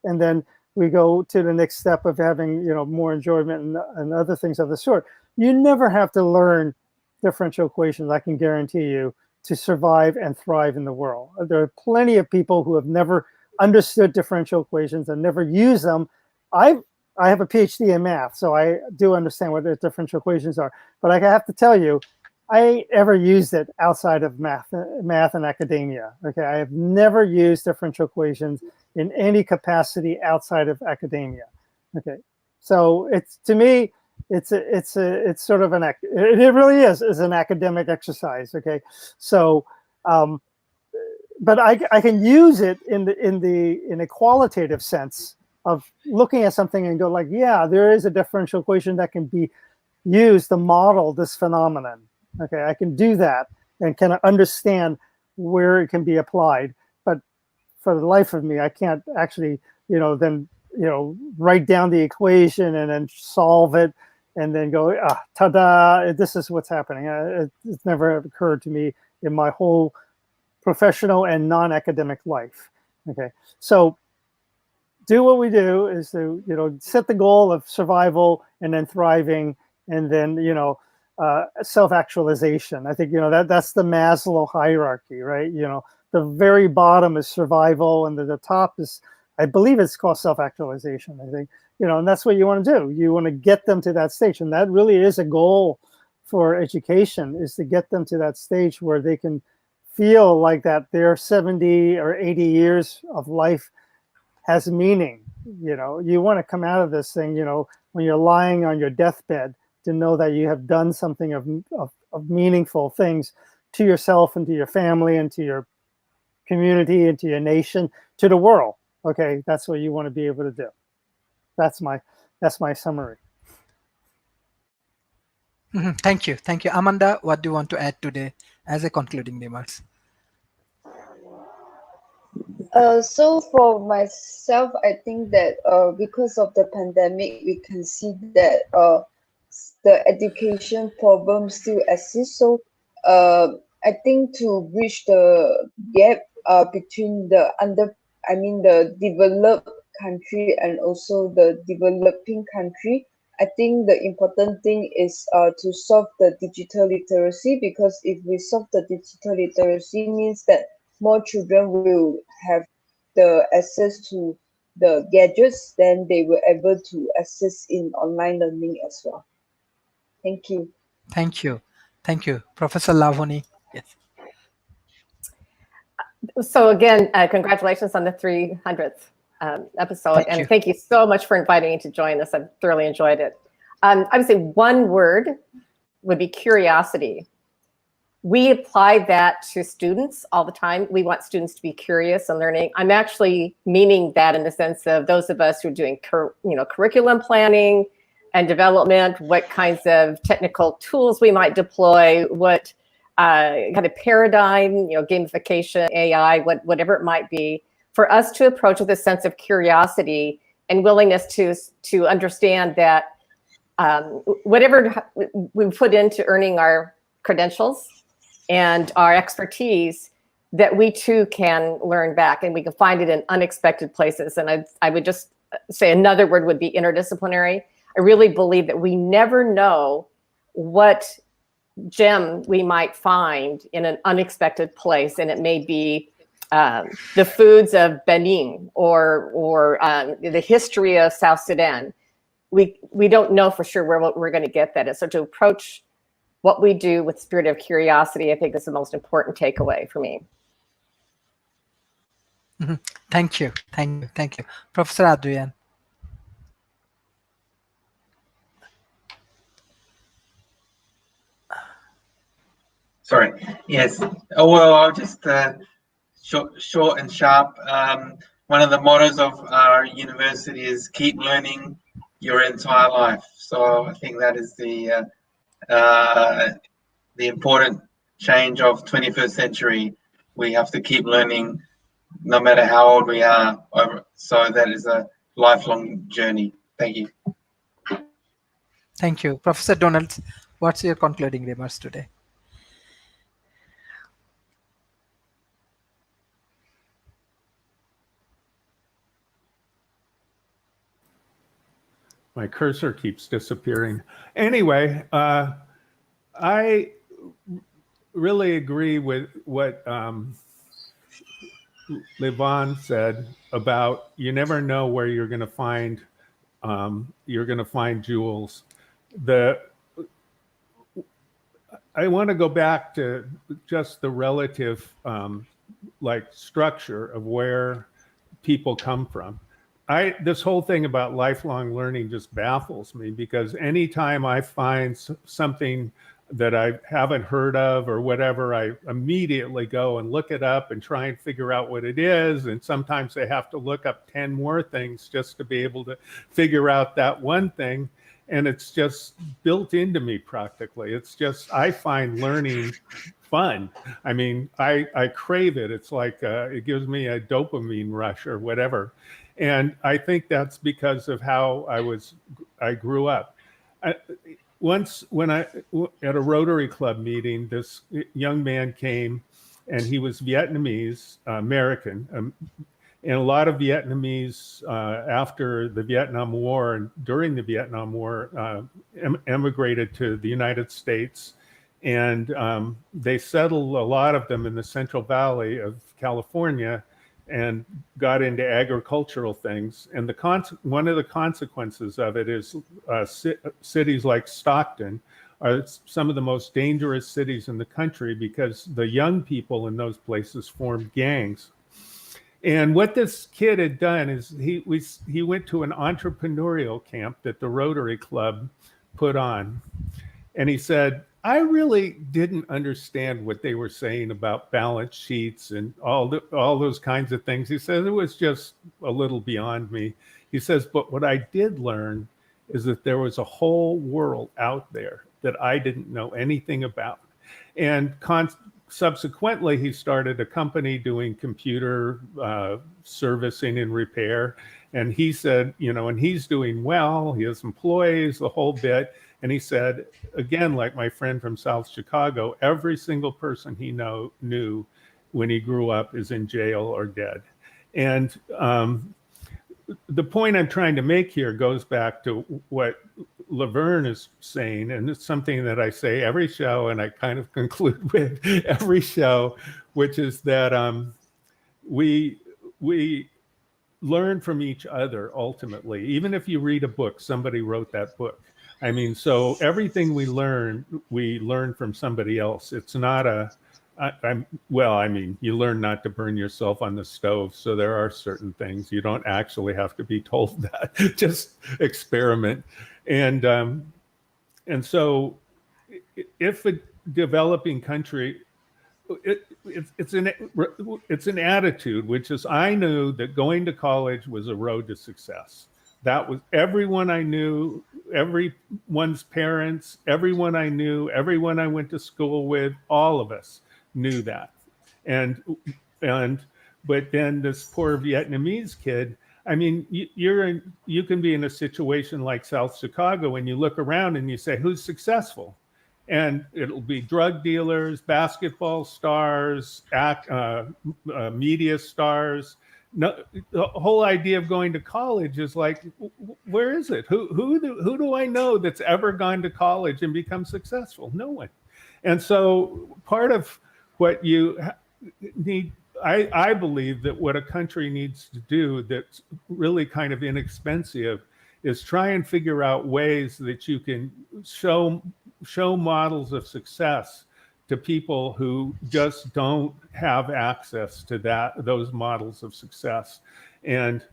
and then we go to the next step of having more enjoyment and other things of the sort. You never have to learn differential equations, I can guarantee you, to survive and thrive in the world. There are plenty of people who have never understood differential equations and never used them. I have a PhD in math, so I do understand what the differential equations are. But I have to tell you, I ain't ever used it outside of math and academia. Okay, I have never used differential equations in any capacity outside of academia. Okay, so to me, it's sort of it really is an academic exercise. Okay, so but I can use it in a qualitative sense of looking at something and go like, yeah, there is a differential equation that can be used to model this phenomenon. Okay, I can do that and kind of understand where it can be applied. But for the life of me, I can't actually, then write down the equation and then solve it and then go, ta-da, this is what's happening. It's never occurred to me in my whole professional and non-academic life. Okay, so do what we do is to set the goal of survival and then thriving, and then self-actualization. I think that's the Maslow hierarchy, right? The very bottom is survival, and the top is, I believe it's called self-actualization. I think and that's what you want to do. You want to get them to that stage, and that really is a goal for education is to get them to that stage where they can feel like that their 70 or 80 years of life has meaning. You know, you want to come out of this thing, you know, when you're lying on your deathbed, to know that you have done something of meaningful things to yourself and to your family and to your community and to your nation, to the world. Okay, that's what you want to be able to do. That's my summary. Thank you. Thank you. Amanda, what do you want to add today as a concluding remarks? So for myself, I think that because of the pandemic, we can see that the education problem still exists. So I think to bridge the gap between the developed country and also the developing country, I think the important thing is to solve the digital literacy, because if we solve the digital literacy means that more children will have the access to the gadgets, then they were able to access in online learning as well. Thank you. Thank you. Thank you. Professor Lavoni. Yes. So again, congratulations on the 300th episode. And thank you so much for inviting me to join us. I've thoroughly enjoyed it. I would say one word would be curiosity. We apply that to students all the time. We want students to be curious and learning. I'm actually meaning that in the sense of those of us who are doing curriculum planning and development, what kinds of technical tools we might deploy, what kind of paradigm, gamification, AI, whatever it might be, for us to approach with a sense of curiosity and willingness to understand that whatever we put into earning our credentials and our expertise, that we too can learn back, and we can find it in unexpected places. And I would just say another word would be interdisciplinary. I really believe that we never know what gem we might find in an unexpected place, and it may be the foods of Benin or the history of South Sudan. We don't know for sure where we're going to get that. So to approach what we do with spirit of curiosity, I think is the most important takeaway for me. Thank you. Thank you. Thank you. Professor Adrian. Sorry. Yes. Oh, well, I'll just short and sharp. One of the mottos of our university is keep learning your entire life. So I think that is the important change of 21st century. We have to keep learning no matter how old we are. So that is a lifelong journey. Thank you. Thank you. Professor Donald, what's your concluding remarks today? My cursor keeps disappearing. Anyway, I really agree with what Levon said about you never know where you're going to find jewels. I want to go back to just the relative structure of where people come from. This whole thing about lifelong learning just baffles me, because anytime I find something that I haven't heard of or whatever, I immediately go and look it up and try and figure out what it is. And sometimes I have to look up 10 more things just to be able to figure out that one thing. And it's just built into me practically. It's just, I find learning fun. I mean, I crave it. It's like, it gives me a dopamine rush or whatever. And I think that's because of how I grew up. Once at a Rotary Club meeting, this young man came, and he was Vietnamese American. And a lot of Vietnamese after the Vietnam War and during the Vietnam War emigrated to the United States. And they settled, a lot of them, in the Central Valley of California, and got into agricultural things. And one of the consequences of it is cities like Stockton are some of the most dangerous cities in the country because the young people in those places form gangs. And what this kid had done is he went to an entrepreneurial camp that the Rotary Club put on. And he said, I really didn't understand what they were saying about balance sheets and all those kinds of things. He says it was just a little beyond me. He says, but what I did learn is that there was a whole world out there that I didn't know anything about. And subsequently, he started a company doing computer servicing and repair. And he said, and he's doing well. He has employees, the whole bit. And he said, again, like my friend from South Chicago, every single person he knew when he grew up is in jail or dead. And the point I'm trying to make here goes back to what Laverne is saying, and it's something that I say every show, and I kind of conclude with every show, which is that we learn from each other ultimately. Even if you read a book, somebody wrote that book. I mean, so everything we learn from somebody else. It's not you learn not to burn yourself on the stove. So there are certain things you don't actually have to be told that. Just experiment. And so if a developing country, it's an attitude, which is I knew that going to college was a road to success. That was everyone I knew, everyone's parents, everyone I knew, everyone I went to school with, all of us knew that. But then this poor Vietnamese kid, I mean, you can be in a situation like South Chicago and you look around and you say, who's successful? And it'll be drug dealers, basketball stars, media stars. No, the whole idea of going to college is like, where is it? Who do I know that's ever gone to college and become successful? No one. And so part of what you need, I believe that what a country needs to do that's really kind of inexpensive is try and figure out ways that you can show models of success to people who just don't have access to those models of success. And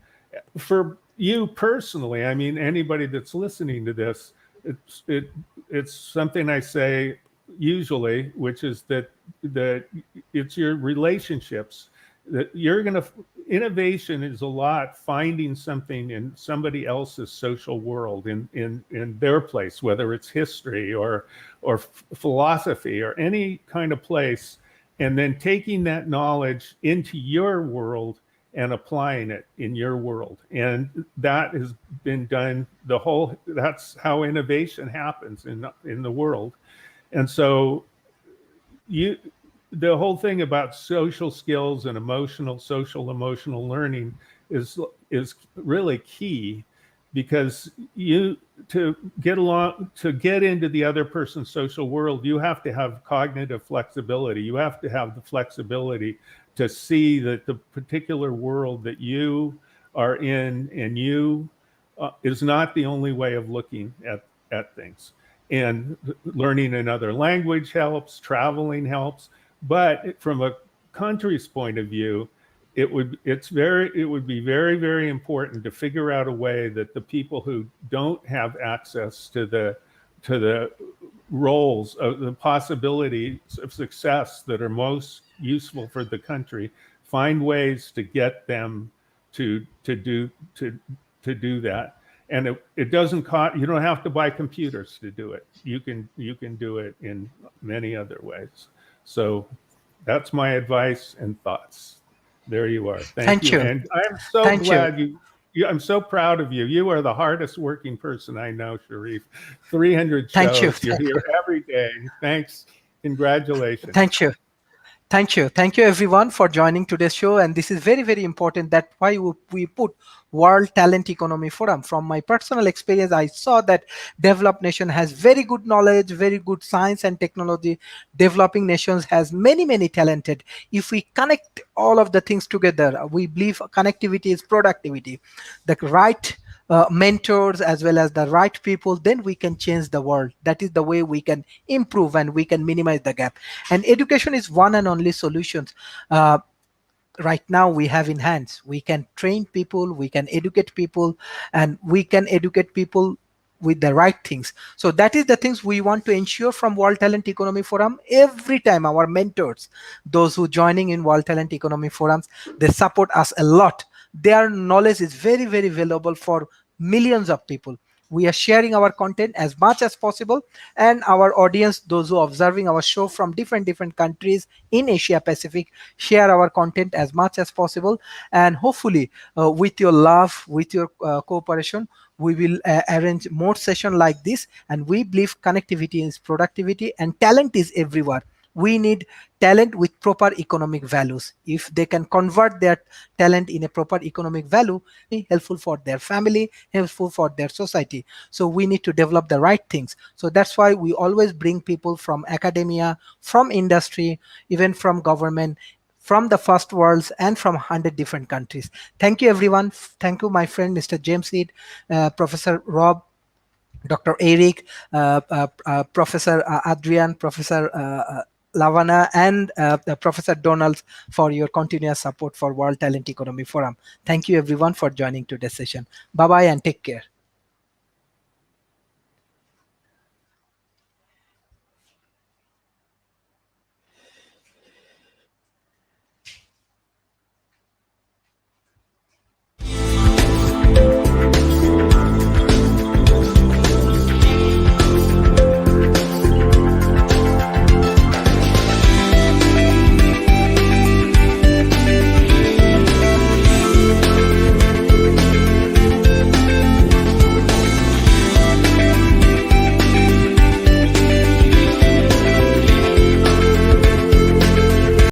for you personally, I mean, anybody that's listening to this, it's something I say usually, which is that it's your relationships that innovation is a lot finding something in somebody else's social world, in their place, whether it's history or philosophy or any kind of place, and then taking that knowledge into your world and applying it in your world. And that has been done that's how innovation happens in the world. And so the whole thing about social skills and social emotional learning is really key, because to get into the other person's social world, you have to have cognitive flexibility. You have to have the flexibility to see that the particular world that you are in and is not the only way of looking at things. And learning another language helps, traveling helps. But from a country's point of view, it would be very, very important to figure out a way that the people who don't have access to the roles of the possibilities of success that are most useful for the country, find ways to get them to do that. And it doesn't cost. You don't have to buy computers to do it. You can do it in many other ways. So that's my advice and thoughts. There you are. Thank you. And I'm so glad I'm so proud of you. You are the hardest working person I know, Sharif. 300 shows. You're here every day. Thanks. Congratulations. Thank you. Thank you everyone for joining today's show. And this is very, very important. That's why we put World Talent Economy Forum. From my personal experience, I saw that developed nation has very good knowledge, very good science and technology. Developing nations has many, many talented. If we connect all of the things together, we believe connectivity is productivity. The right mentors as well as the right people, then we can change the world. That is the way we can improve and we can minimize the gap. And education is one and only solutions. Right now we have in hands. We can train people, we can educate people, and we can educate people with the right things. So that is the things we want to ensure from World Talent Economy Forum. Every time our mentors, those who joining in World Talent Economy Forums, they support us a lot. Their knowledge is very, very valuable for millions of people. We are sharing our content as much as possible, and our audience, those who are observing our show from different countries in Asia Pacific, share our content as much as possible. And hopefully with your love, with your cooperation, we will arrange more session like this. And we believe connectivity is productivity and talent is everywhere. We need talent with proper economic values. If they can convert their talent in a proper economic value, helpful for their family, helpful for their society. So we need to develop the right things. So that's why we always bring people from academia, from industry, even from government, from the first worlds, and from 100 different countries. Thank you, everyone. Thank you, my friend, Mr. James Heed, Professor Rob, Dr. Eric, Professor Adrian, Professor Lavana, and Professor Donald, for your continuous support for World Talent Economy Forum. Thank you, everyone, for joining today's session. Bye-bye and take care.